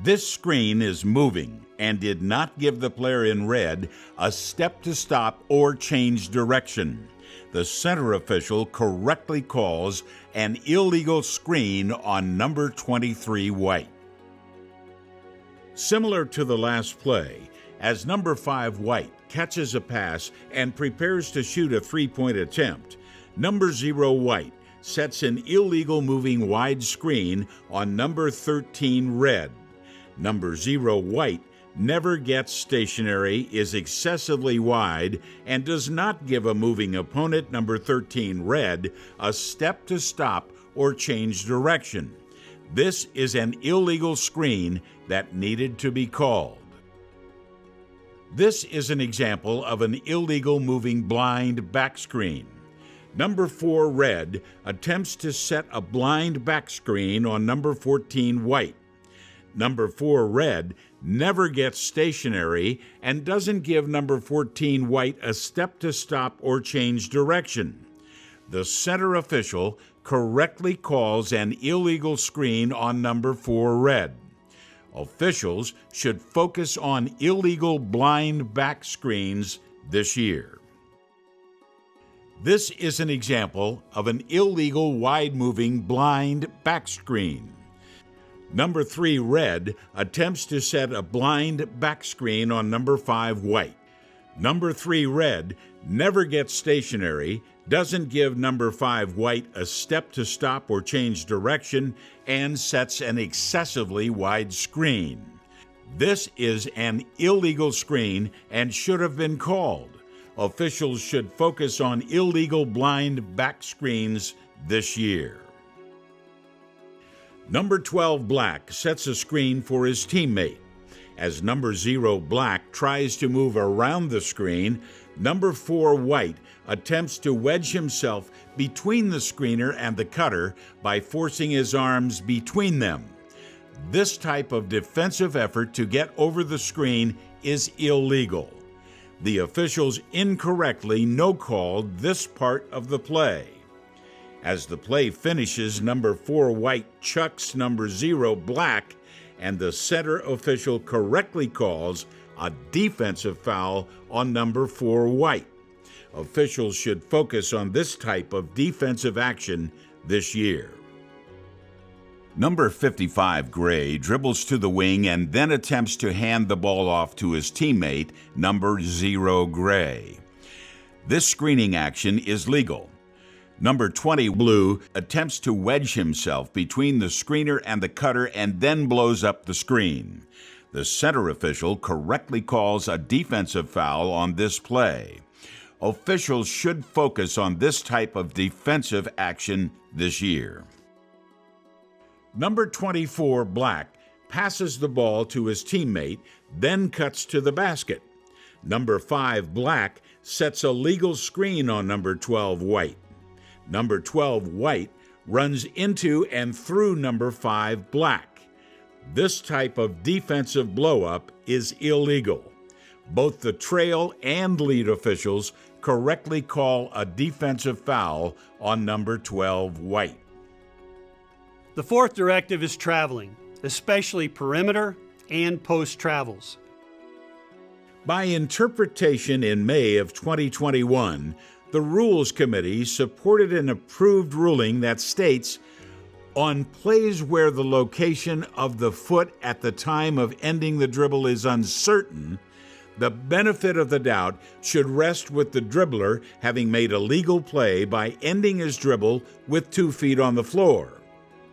This screen is moving and did not give the player in red a step to stop or change direction. The center official correctly calls an illegal screen on number 23 white. Similar to the last play, as number 5 white catches a pass and prepares to shoot a three-point attempt, number 0 white sets an illegal moving wide screen on number 13 red. Number 0 white never gets stationary, is excessively wide, and does not give a moving opponent, number 13 red, a step to stop or change direction. This is an illegal screen that needed to be called. This is an example of an illegal moving blind back screen. Number 4 red attempts to set a blind back screen on number 14 white. Number 4 red never gets stationary and doesn't give number 14 white a step to stop or change direction. The center official correctly calls an illegal screen on number 4 red. Officials should focus on illegal blind back screens this year. This is an example of an illegal wide-moving blind back screen. Number 3 red attempts to set a blind back screen on number 5 white. Number 3 red never gets stationary, doesn't give number 5 white a step to stop or change direction, and sets an excessively wide screen. This is an illegal screen and should have been called. Officials should focus on illegal blind back screens this year. Number 12 black sets a screen for his teammate. As number 0 black tries to move around the screen, number 4 white attempts to wedge himself between the screener and the cutter by forcing his arms between them. This type of defensive effort to get over the screen is illegal. The officials incorrectly no-called this part of the play. As the play finishes, number 4 white chucks number 0 black, and the center official correctly calls a defensive foul on number 4 white. Officials should focus on this type of defensive action this year. Number 55 gray dribbles to the wing and then attempts to hand the ball off to his teammate, number 0 gray. This screening action is legal. Number 20 blue attempts to wedge himself between the screener and the cutter and then blows up the screen. The center official correctly calls a defensive foul on this play. Officials should focus on this type of defensive action this year. Number 24 black passes the ball to his teammate, then cuts to the basket. Number 5 black sets a legal screen on number 12 white. Number 12 white runs into and through number 5 black. This type of defensive blow-up is illegal. Both the trail and lead officials correctly call a defensive foul on number 12 white. The fourth directive is traveling, especially perimeter and post travels. By interpretation in May of 2021, the Rules Committee supported an approved ruling that states, on plays where the location of the foot at the time of ending the dribble is uncertain, the benefit of the doubt should rest with the dribbler having made a legal play by ending his dribble with 2 feet on the floor.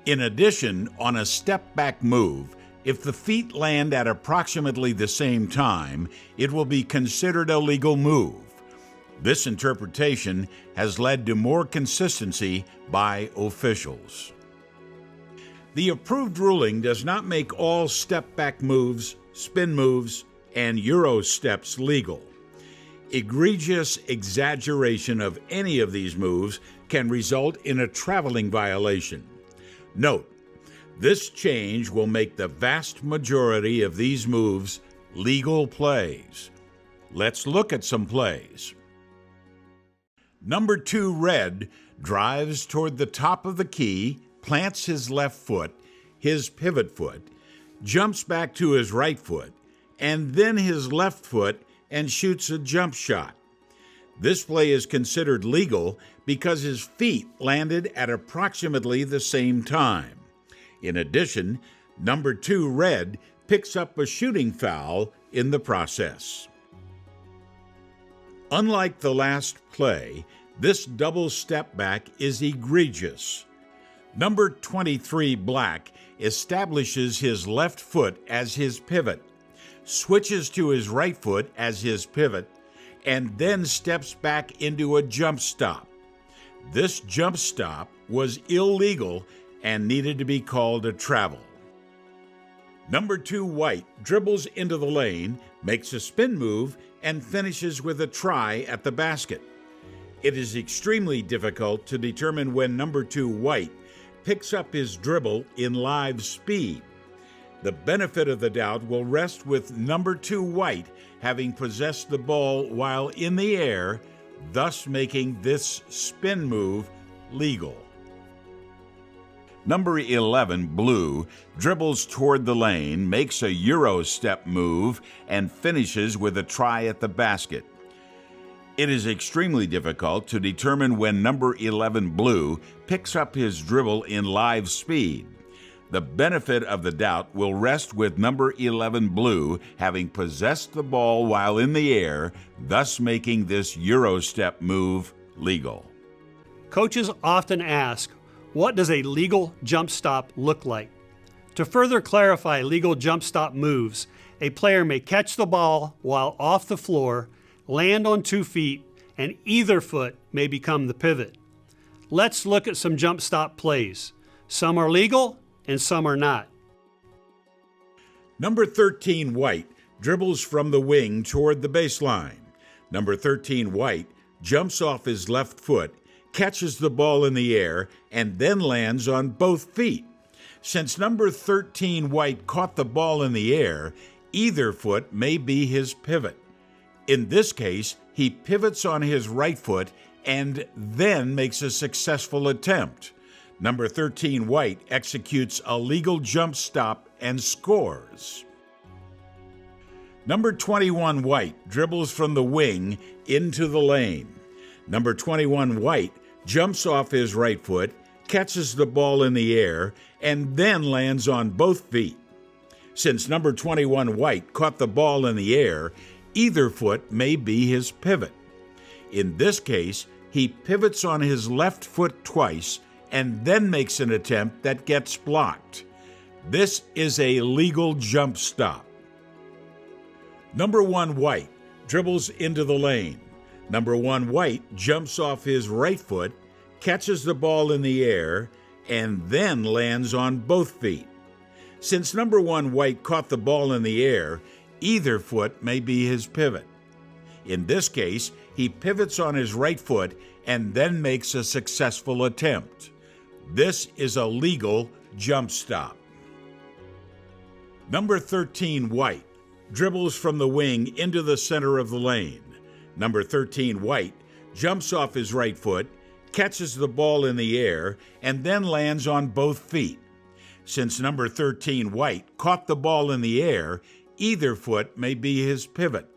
In addition, on a step-back move, if the feet land at approximately the same time, it will be considered a legal move. This interpretation has led to more consistency by officials. The approved ruling does not make all step-back moves, spin moves, and Euro steps legal. Egregious exaggeration of any of these moves can result in a traveling violation. Note, this change will make the vast majority of these moves legal plays. Let's look at some plays. Number 2 red drives toward the top of the key, plants his left foot, his pivot foot, jumps back to his right foot, and then his left foot and shoots a jump shot. This play is considered legal because his feet landed at approximately the same time. In addition, number 2 red picks up a shooting foul in the process. Unlike the last play, this double step back is egregious. Number 23 black establishes his left foot as his pivot, switches to his right foot as his pivot, and then steps back into a jump stop. This jump stop was illegal and needed to be called a travel. Number 2 white dribbles into the lane, makes a spin move, and finishes with a try at the basket. It is extremely difficult to determine when number 2 white picks up his dribble in live speed. The benefit of the doubt will rest with number 2 white having possessed the ball while in the air, thus making this spin move legal. Number 11 blue dribbles toward the lane, makes a Euro step move, and finishes with a try at the basket. It is extremely difficult to determine when number 11 blue picks up his dribble in live speed. The benefit of the doubt will rest with number 11 blue having possessed the ball while in the air, thus making this Euro step move legal. Coaches often ask, what does a legal jump stop look like? To further clarify legal jump stop moves, a player may catch the ball while off the floor, land on 2 feet, and either foot may become the pivot. Let's look at some jump stop plays. Some are legal and some are not. Number 13 white dribbles from the wing toward the baseline. Number 13 white jumps off his left foot, catches the ball in the air, and then lands on both feet. Since number 13 white caught the ball in the air, either foot may be his pivot. In this case, he pivots on his right foot and then makes a successful attempt. Number 13 white executes a legal jump stop and scores. Number 21 white dribbles from the wing into the lane. Number 21 white jumps off his right foot, catches the ball in the air, and then lands on both feet. Since number 21 white caught the ball in the air, either foot may be his pivot. In this case, he pivots on his left foot twice and then makes an attempt that gets blocked. This is a legal jump stop. Number 1 white dribbles into the lane. Number 1 white jumps off his right foot, catches the ball in the air, and then lands on both feet. Since number 1 white caught the ball in the air, either foot may be his pivot. In this case, he pivots on his right foot and then makes a successful attempt. This is a legal jump stop. Number 13 white dribbles from the wing into the center of the lane. Number 13 white jumps off his right foot, catches the ball in the air, and then lands on both feet. Since number 13 white caught the ball in the air, either foot may be his pivot.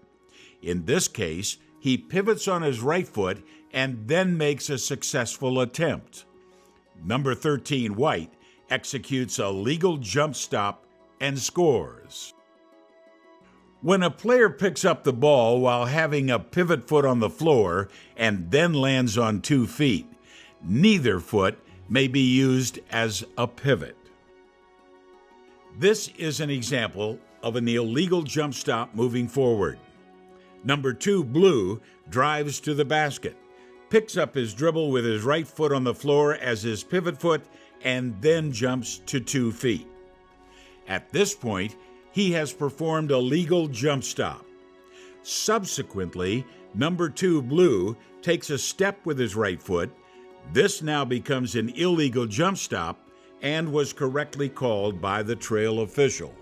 In this case, he pivots on his right foot and then makes a successful attempt. Number 13 white executes a legal jump stop and scores. When a player picks up the ball while having a pivot foot on the floor and then lands on 2 feet, neither foot may be used as a pivot. This is an example of an illegal jump stop moving forward. Number 2 blue drives to the basket, picks up his dribble with his right foot on the floor as his pivot foot, and then jumps to 2 feet. At this point, he has performed a legal jump stop. Subsequently, number 2 blue takes a step with his right foot. This now becomes an illegal jump stop and was correctly called by the trail official.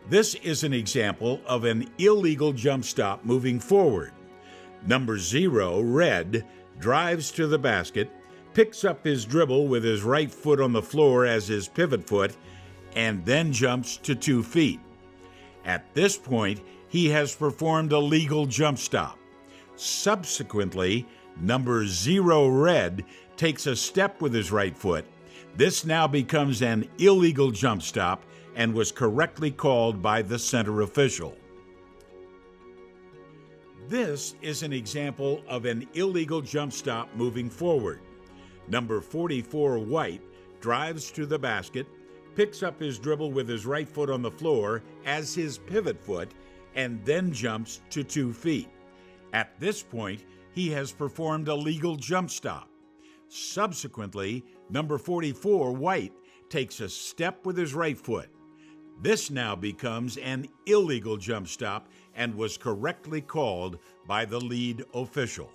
This is an example of an illegal jump stop moving forward. Number 0, red, drives to the basket, picks up his dribble with his right foot on the floor as his pivot foot, and then jumps to 2 feet. At this point, he has performed a legal jump stop. Subsequently, number 0 red takes a step with his right foot. This now becomes an illegal jump stop and was correctly called by the center official. This is an example of an illegal jump stop moving forward. Number 44 white drives to the basket, picks up his dribble with his right foot on the floor as his pivot foot, and then jumps to 2 feet. At this point, he has performed a legal jump stop. Subsequently, number 44 white takes a step with his right foot. This now becomes an illegal jump stop and was correctly called by the lead official.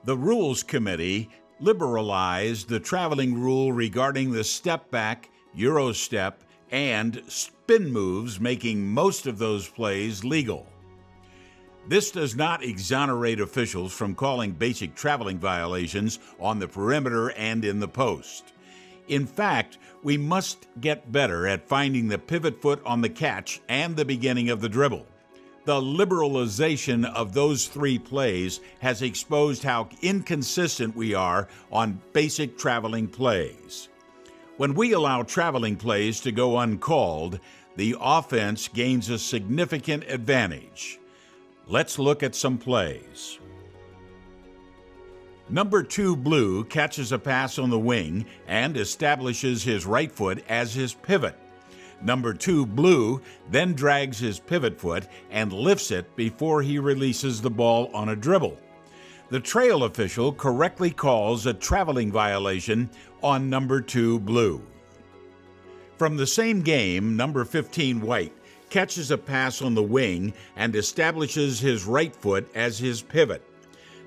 The Rules Committee liberalized the traveling rule regarding the step back, Euro step, and spin moves, making most of those plays legal. This does not exonerate officials from calling basic traveling violations on the perimeter and in the post. In fact, we must get better at finding the pivot foot on the catch and the beginning of the dribble. The liberalization of those 3 plays has exposed how inconsistent we are on basic traveling plays. When we allow traveling plays to go uncalled, the offense gains a significant advantage. Let's look at some plays. Number 2 blue catches a pass on the wing and establishes his right foot as his pivot. Number 2 blue then drags his pivot foot and lifts it before he releases the ball on a dribble. The trail official correctly calls a traveling violation on number 2 blue. From the same game, number 15 white catches a pass on the wing and establishes his right foot as his pivot.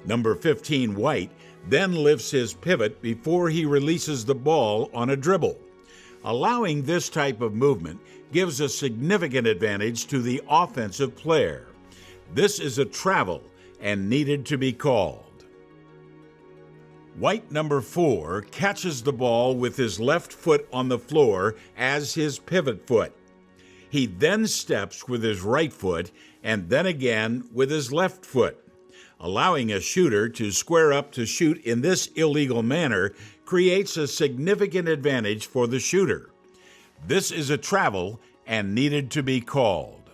Number 15 white then lifts his pivot before he releases the ball on a dribble. Allowing this type of movement gives a significant advantage to the offensive player. This is a travel and needed to be called. White number 4 catches the ball with his left foot on the floor as his pivot foot. He then steps with his right foot and then again with his left foot. Allowing a shooter to square up to shoot in this illegal manner creates a significant advantage for the shooter. This is a travel and needed to be called.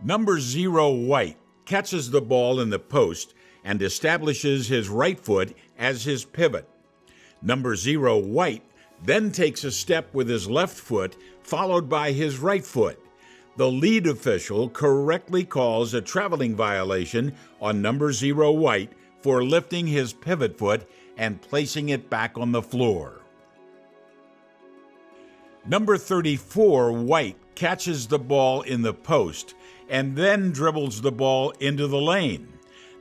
Number 0 white catches the ball in the post and establishes his right foot as his pivot. Number 0 white then takes a step with his left foot followed by his right foot. The lead official correctly calls a traveling violation on number 0 white for lifting his pivot foot and placing it back on the floor. Number 34 white catches the ball in the post and then dribbles the ball into the lane.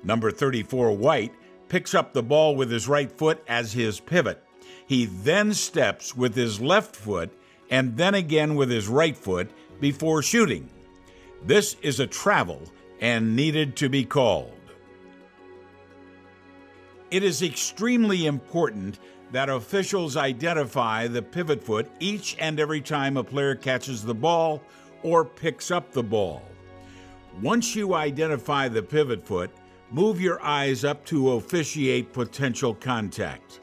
Number 34 white picks up the ball with his right foot as his pivot. He then steps with his left foot and then again with his right foot before shooting. This is a travel and needed to be called. It is extremely important that officials identify the pivot foot each and every time a player catches the ball or picks up the ball. Once you identify the pivot foot, move your eyes up to officiate potential contact.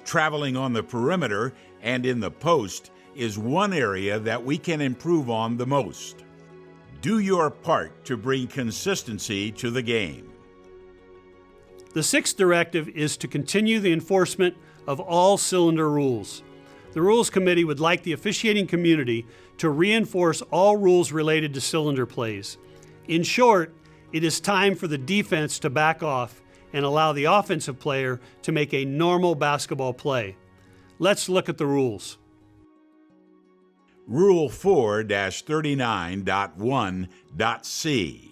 Traveling on the perimeter and in the post is one area that we can improve on the most. Do your part to bring consistency to the game. The 6th directive is to continue the enforcement of all cylinder rules. The Rules Committee would like the officiating community to reinforce all rules related to cylinder plays. In short, it is time for the defense to back off and allow the offensive player to make a normal basketball play. Let's look at the rules. Rule 4-39.1.c.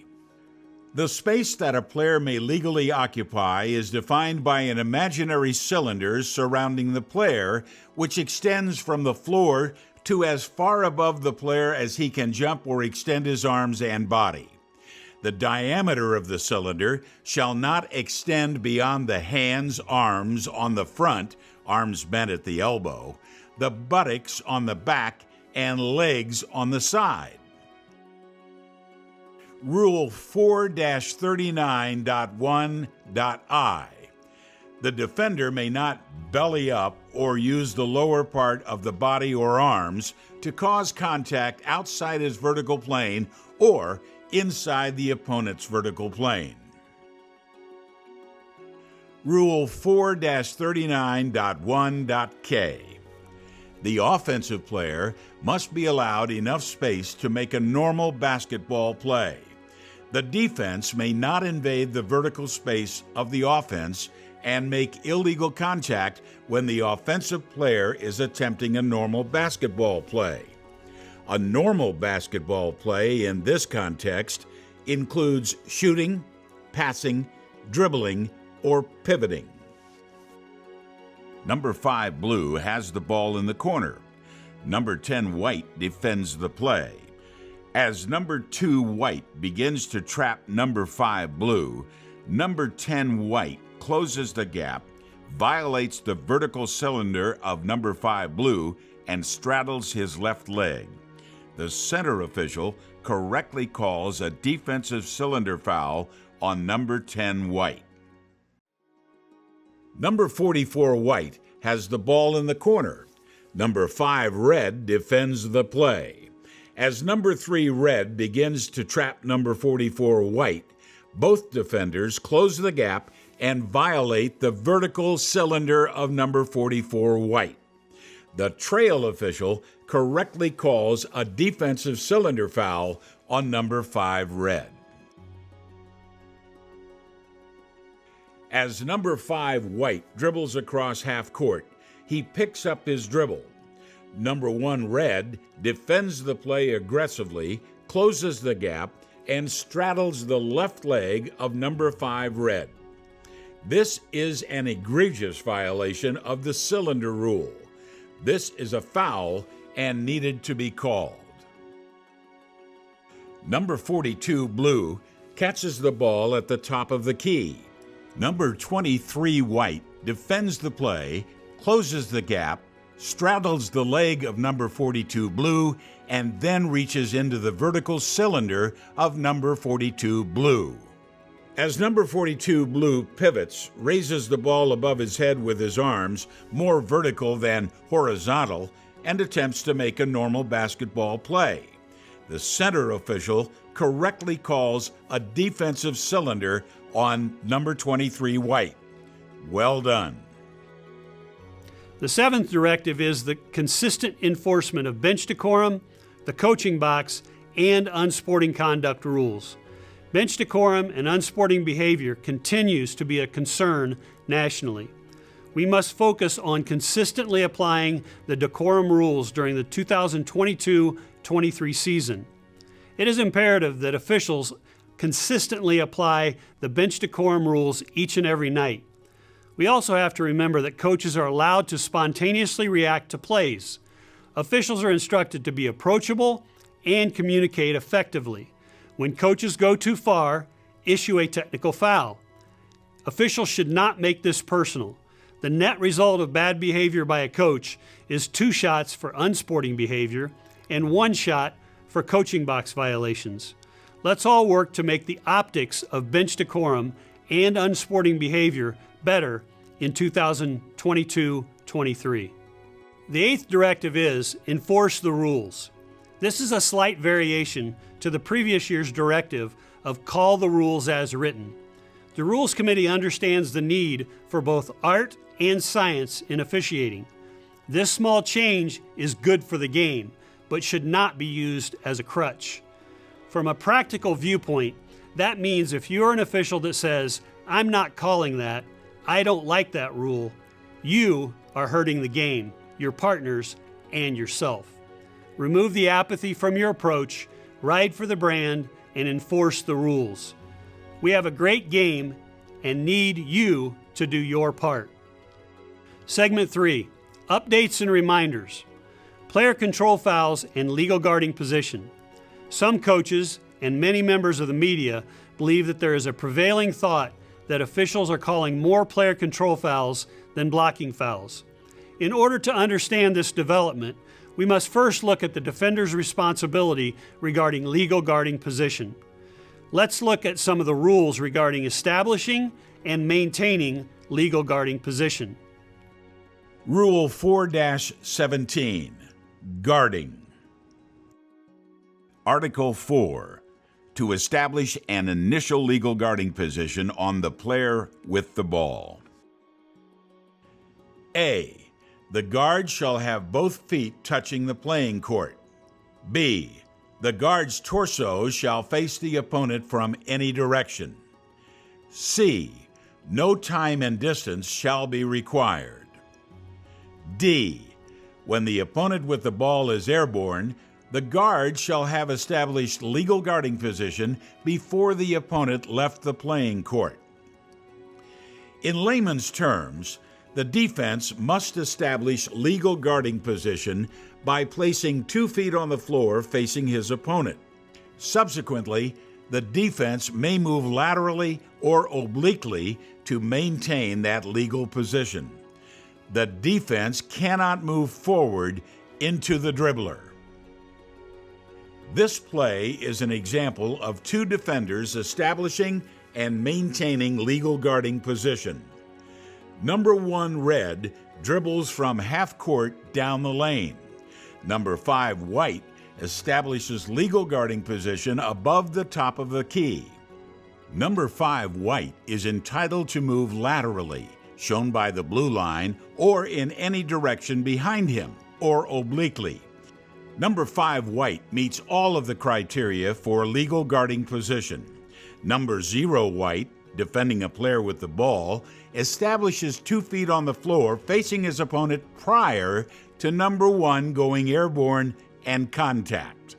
The space that a player may legally occupy is defined by an imaginary cylinder surrounding the player, which extends from the floor to as far above the player as he can jump or extend his arms and body. The diameter of the cylinder shall not extend beyond the hands, arms on the front, arms bent at the elbow, the buttocks on the back, and legs on the side. Rule 4-39.1.I. The defender may not belly up or use the lower part of the body or arms to cause contact outside his vertical plane or inside the opponent's vertical plane. Rule 4-39.1.K. The offensive player must be allowed enough space to make a normal basketball play. The defense may not invade the vertical space of the offense and make illegal contact when the offensive player is attempting a normal basketball play. A normal basketball play in this context includes shooting, passing, dribbling, or pivoting. Number 5 blue has the ball in the corner. Number 10 white defends the play. As number 2 white begins to trap number 5 blue, number 10 white closes the gap, violates the vertical cylinder of number 5 blue, and straddles his left leg. The center official correctly calls a defensive cylinder foul on number 10 white. Number 44 white has the ball in the corner. Number 5 red defends the play. As number 3 red begins to trap number 44 white, both defenders close the gap and violate the vertical cylinder of number 44 white. The trail official correctly calls a defensive cylinder foul on number 5 red. As number 5 white dribbles across half court, he picks up his dribble. Number 1 red defends the play aggressively, closes the gap, and straddles the left leg of number 5 red. This is an egregious violation of the cylinder rule. This is a foul and needed to be called. Number 42 blue catches the ball at the top of the key. Number 23 white defends the play, closes the gap, straddles the leg of number 42 blue, and then reaches into the vertical cylinder of number 42 blue. As number 42 blue pivots, raises the ball above his head with his arms, more vertical than horizontal, and attempts to make a normal basketball play. The center official correctly calls a defensive cylinder on number 23 white. Well done. The 7th directive is the consistent enforcement of bench decorum, the coaching box, and unsporting conduct rules. Bench decorum and unsporting behavior continues to be a concern nationally. We must focus on consistently applying the decorum rules during the 2022-23 season. It is imperative that officials consistently apply the bench decorum rules each and every night. We also have to remember that coaches are allowed to spontaneously react to plays. Officials are instructed to be approachable and communicate effectively. When coaches go too far, issue a technical foul. Officials should not make this personal. The net result of bad behavior by a coach is 2 shots for unsporting behavior and 1 shot for coaching box violations. Let's all work to make the optics of bench decorum and unsporting behavior better in 2022-23. The 8th directive is enforce the rules. This is a slight variation to the previous year's directive of call the rules as written. The Rules Committee understands the need for both art and science in officiating. This small change is good for the game, but should not be used as a crutch. From a practical viewpoint, that means if you're an official that says, "I'm not calling that, I don't like that rule," you are hurting the game, your partners, and yourself. Remove the apathy from your approach, ride for the brand, and enforce the rules. We have a great game and need you to do your part. Segment 3, updates and reminders. Player control fouls and legal guarding position. Some coaches and many members of the media believe that there is a prevailing thought that officials are calling more player control fouls than blocking fouls. In order to understand this development, we must first look at the defender's responsibility regarding legal guarding position. Let's look at some of the rules regarding establishing and maintaining legal guarding position. Rule 4-17, Guarding. Article 4, to establish an initial legal guarding position on the player with the ball. A. The guard shall have both feet touching the playing court. B. The guard's torso shall face the opponent from any direction. C. No time and distance shall be required. D. When the opponent with the ball is airborne, the guard shall have established legal guarding position before the opponent left the playing court. In layman's terms, the defense must establish legal guarding position by placing 2 feet on the floor facing his opponent. Subsequently, the defense may move laterally or obliquely to maintain that legal position. The defense cannot move forward into the dribbler. This play is an example of 2 defenders establishing and maintaining legal guarding position. Number 1 red dribbles from half court down the lane. Number 5 white establishes legal guarding position above the top of the key. Number 5 white is entitled to move laterally, shown by the blue line, or in any direction behind him, or obliquely. Number 5 white meets all of the criteria for legal guarding position. Number 0 white, defending a player with the ball, establishes 2 feet on the floor facing his opponent prior to number 1 going airborne and contact.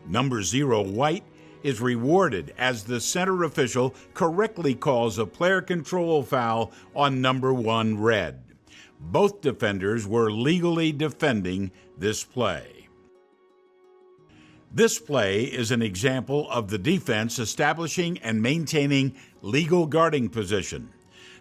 Number 0 white is rewarded as the center official correctly calls a player control foul on number 1 red. Both defenders were legally defending this play. This play is an example of the defense establishing and maintaining legal guarding position.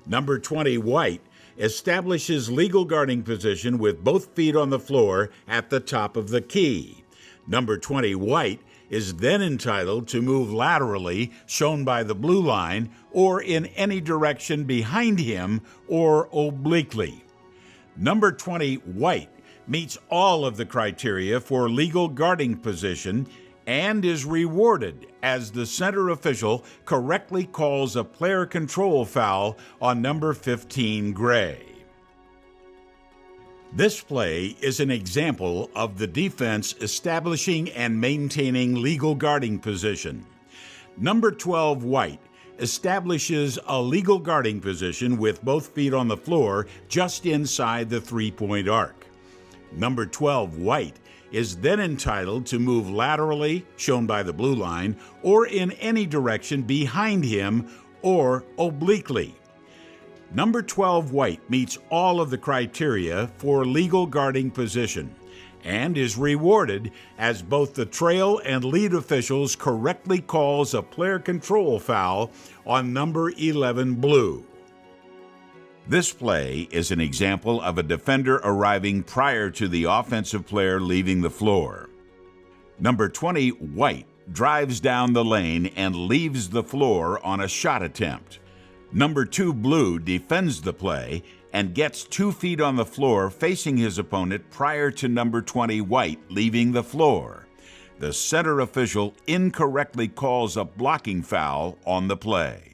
Number 20 white establishes legal guarding position with both feet on the floor at the top of the key. Number 20 white is then entitled to move laterally, shown by the blue line, or in any direction behind him or obliquely. Number 20 white meets all of the criteria for legal guarding position and is rewarded as the center official correctly calls a player control foul on number 15 gray. This play is an example of the defense establishing and maintaining legal guarding position. Number 12 white establishes a legal guarding position with both feet on the floor just inside the three-point arc. Number 12 white is then entitled to move laterally, shown by the blue line, or in any direction behind him or obliquely. Number 12 white meets all of the criteria for legal guarding position and is rewarded as both the trail and lead officials correctly calls a player control foul on number 11 blue. This play is an example of a defender arriving prior to the offensive player leaving the floor. Number 20 white drives down the lane and leaves the floor on a shot attempt. Number 2 blue defends the play and gets 2 feet on the floor facing his opponent prior to number 20 white leaving the floor. The center official incorrectly calls a blocking foul on the play.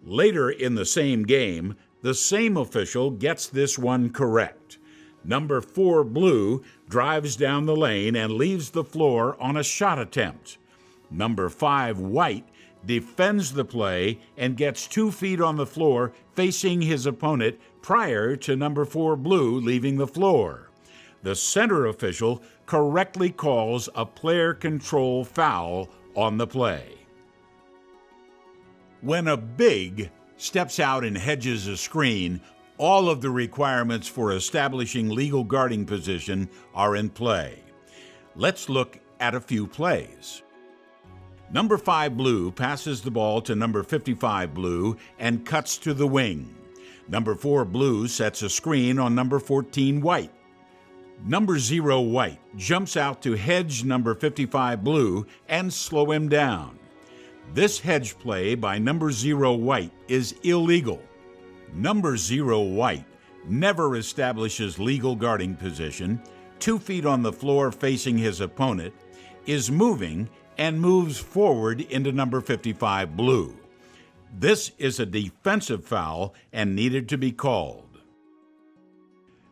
Later in the same game, the same official gets this one correct. Number 4 blue drives down the lane and leaves the floor on a shot attempt. Number 5 white defends the play and gets 2 feet on the floor facing his opponent prior to number 4 blue leaving the floor. The center official correctly calls a player control foul on the play. When a big steps out and hedges a screen, all of the requirements for establishing legal guarding position are in play. Let's look at a few plays. Number 5 blue passes the ball to number 55 blue and cuts to the wing. Number 4 blue sets a screen on number 14 white. Number 0 white jumps out to hedge number 55 blue and slow him down. This hedge play by number 0 white is illegal. Number 0 white never establishes legal guarding position, 2 feet on the floor facing his opponent, is moving and moves forward into number 55 blue. This is a defensive foul and needed to be called.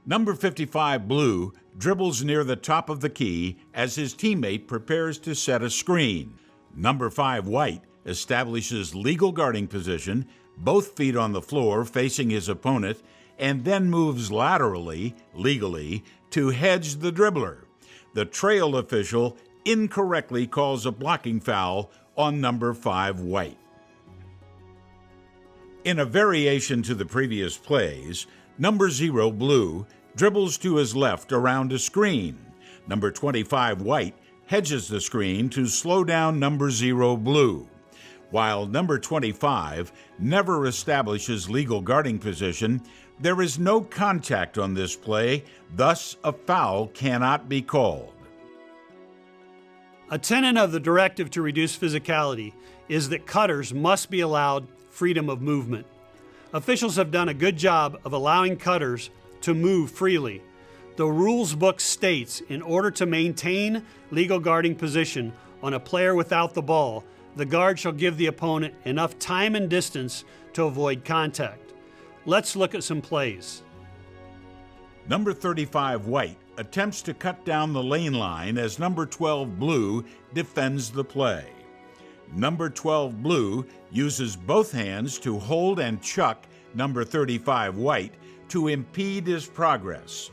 Number 55 blue dribbles near the top of the key as his teammate prepares to set a screen. Number 5 white establishes legal guarding position, both feet on the floor facing his opponent, and then moves laterally, legally, to hedge the dribbler. The trail official incorrectly calls a blocking foul on number 5 white. In a variation to the previous plays, number 0 blue dribbles to his left around a screen. Number 25 white hedges the screen to slow down number 0 blue. While number 25 never establishes legal guarding position, there is no contact on this play, thus a foul cannot be called. A tenet of the directive to reduce physicality is that cutters must be allowed freedom of movement. Officials have done a good job of allowing cutters to move freely. The rules book states in order to maintain legal guarding position on a player without the ball, the guard shall give the opponent enough time and distance to avoid contact. Let's look at some plays. Number 35 white attempts to cut down the lane line as number 12 blue defends the play. Number 12 blue uses both hands to hold and chuck number 35 white to impede his progress.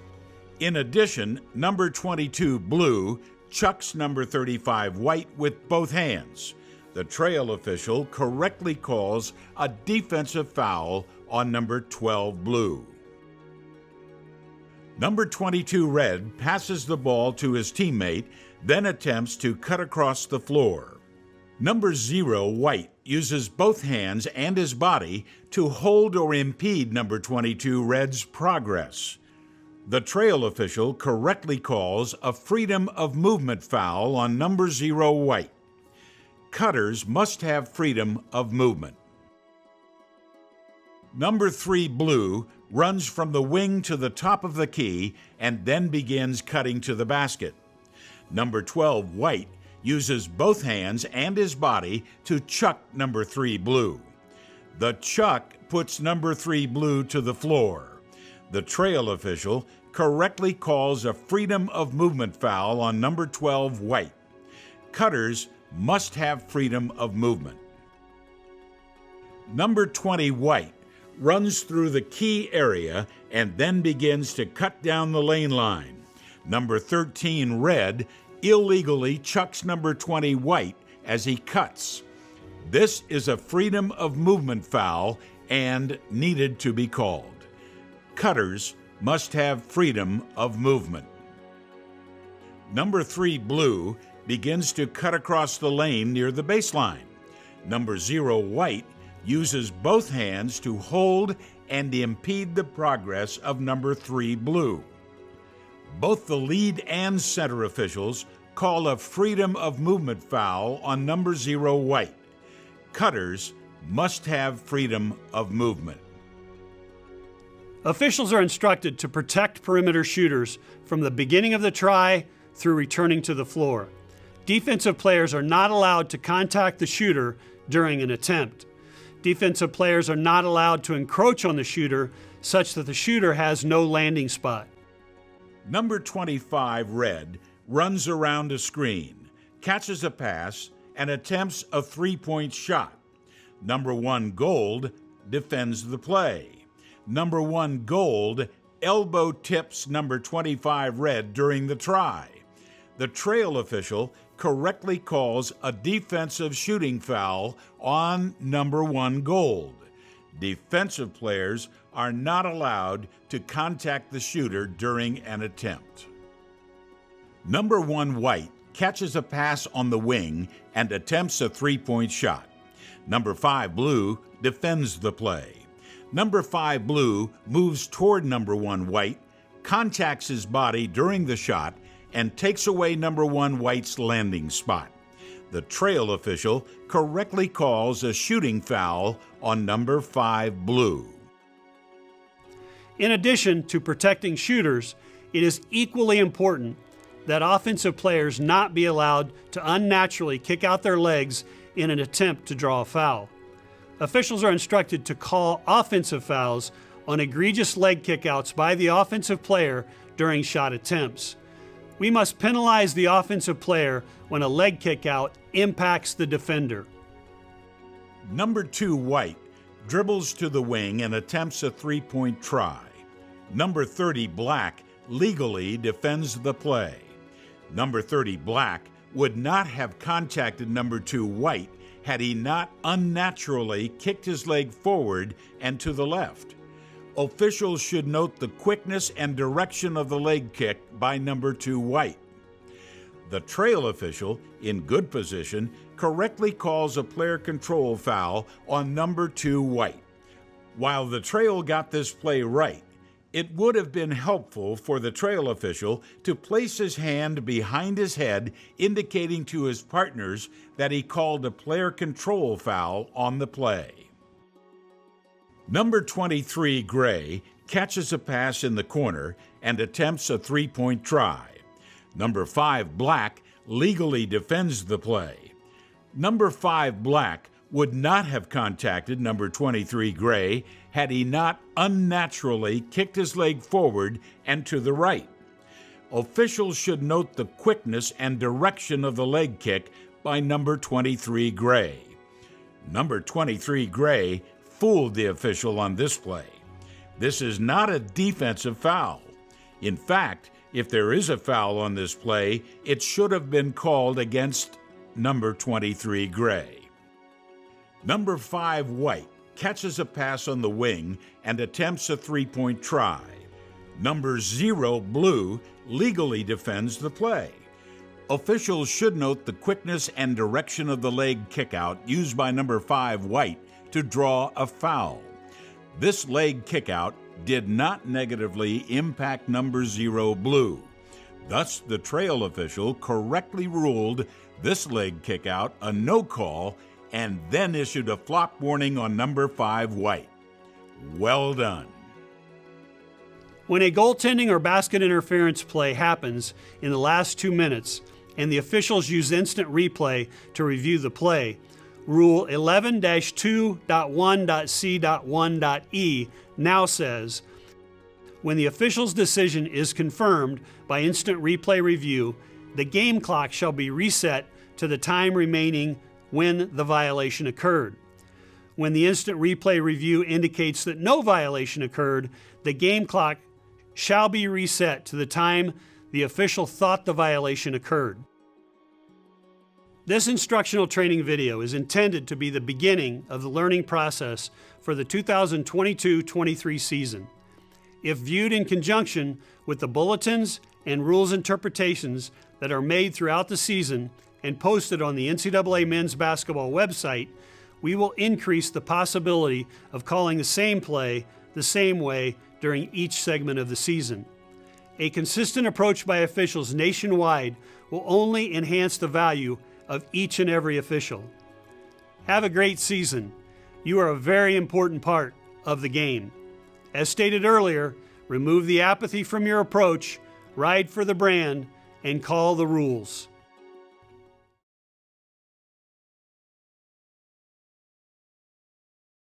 In addition, number 22 blue chucks number 35 white with both hands. The trail official correctly calls a defensive foul on number 12 blue. Number 22 red passes the ball to his teammate, then attempts to cut across the floor. Number 0 white uses both hands and his body to hold or impede number 22 red's progress. The trail official correctly calls a freedom of movement foul on number 0 white. Cutters must have freedom of movement. Number 3 blue runs from the wing to the top of the key and then begins cutting to the basket. Number 12 white uses both hands and his body to chuck number 3 blue. The chuck puts number 3 blue to the floor. The trail official correctly calls a freedom of movement foul on number 12 white. Cutters must have freedom of movement. Number 20 white runs through the key area and then begins to cut down the lane line. Number 13 red illegally chucks number 20 white as he cuts. This is a freedom of movement foul and needed to be called. Cutters must have freedom of movement. Number 3 blue begins to cut across the lane near the baseline. Number 0 white uses both hands to hold and impede the progress of number 3 blue. Both the lead and center officials call a freedom of movement foul on number 0 white. Cutters must have freedom of movement. Officials are instructed to protect perimeter shooters from the beginning of the try through returning to the floor. Defensive players are not allowed to contact the shooter during an attempt. Defensive players are not allowed to encroach on the shooter such that the shooter has no landing spot. Number 25 red runs around a screen, catches a pass, and attempts a three-point shot. Number 1 gold defends the play. Number 1 gold elbow tips number 25 red during the try. The trail official correctly calls a defensive shooting foul on number 1 gold. Defensive players are not allowed to contact the shooter during an attempt. Number 1 white catches a pass on the wing and attempts a three-point shot. Number 5 blue defends the play. Number 5 blue moves toward number 1 white, contacts his body during the shot and takes away number 1 white's landing spot. The trail official correctly calls a shooting foul on number 5 blue. In addition to protecting shooters, it is equally important that offensive players not be allowed to unnaturally kick out their legs in an attempt to draw a foul. Officials are instructed to call offensive fouls on egregious leg kickouts by the offensive player during shot attempts. We must penalize the offensive player when a leg kickout impacts the defender. Number 2 white dribbles to the wing and attempts a three-point try. Number 30 black legally defends the play. Number 30 black would not have contacted number 2 white had he not unnaturally kicked his leg forward and to the left. Officials should note the quickness and direction of the leg kick by number 2 white. The trail official, in good position, correctly calls a player control foul on number 2 white. While the trail got this play right, it would have been helpful for the trail official to place his hand behind his head, indicating to his partners that he called a player control foul on the play. Number 23 gray catches a pass in the corner and attempts a three-point try. Number 5 black legally defends the play. Number 5 black would not have contacted number 23 gray had he not unnaturally kicked his leg forward and to the right. Officials should note the quickness and direction of the leg kick by number 23 gray. Number 23 gray fooled the official on this play. This is not a defensive foul. In fact, if there is a foul on this play, it should have been called against number 23 gray. Number 5 white catches a pass on the wing and attempts a three-point try. Number 0 blue legally defends the play. Officials should note the quickness and direction of the leg kickout used by number 5 white to draw a foul. This leg kickout did not negatively impact number 0 blue. Thus, the trail official correctly ruled this leg kickout a no call and then issued a flop warning on number 5 white. Well done. When a goaltending or basket interference play happens in the last 2 minutes and the officials use instant replay to review the play, Rule 11-2.1.c.1.e now says, when the official's decision is confirmed by instant replay review, the game clock shall be reset to the time remaining when the violation occurred. When the instant replay review indicates that no violation occurred, the game clock shall be reset to the time the official thought the violation occurred. This instructional training video is intended to be the beginning of the learning process for the 2022-23 season. If viewed in conjunction with the bulletins and rules interpretations that are made throughout the season and posted on the NCAA men's basketball website, we will increase the possibility of calling the same play the same way during each segment of the season. A consistent approach by officials nationwide will only enhance the value of each and every official. Have a great season. You are a very important part of the game. As stated earlier, remove the apathy from your approach, ride for the brand, and call the rules.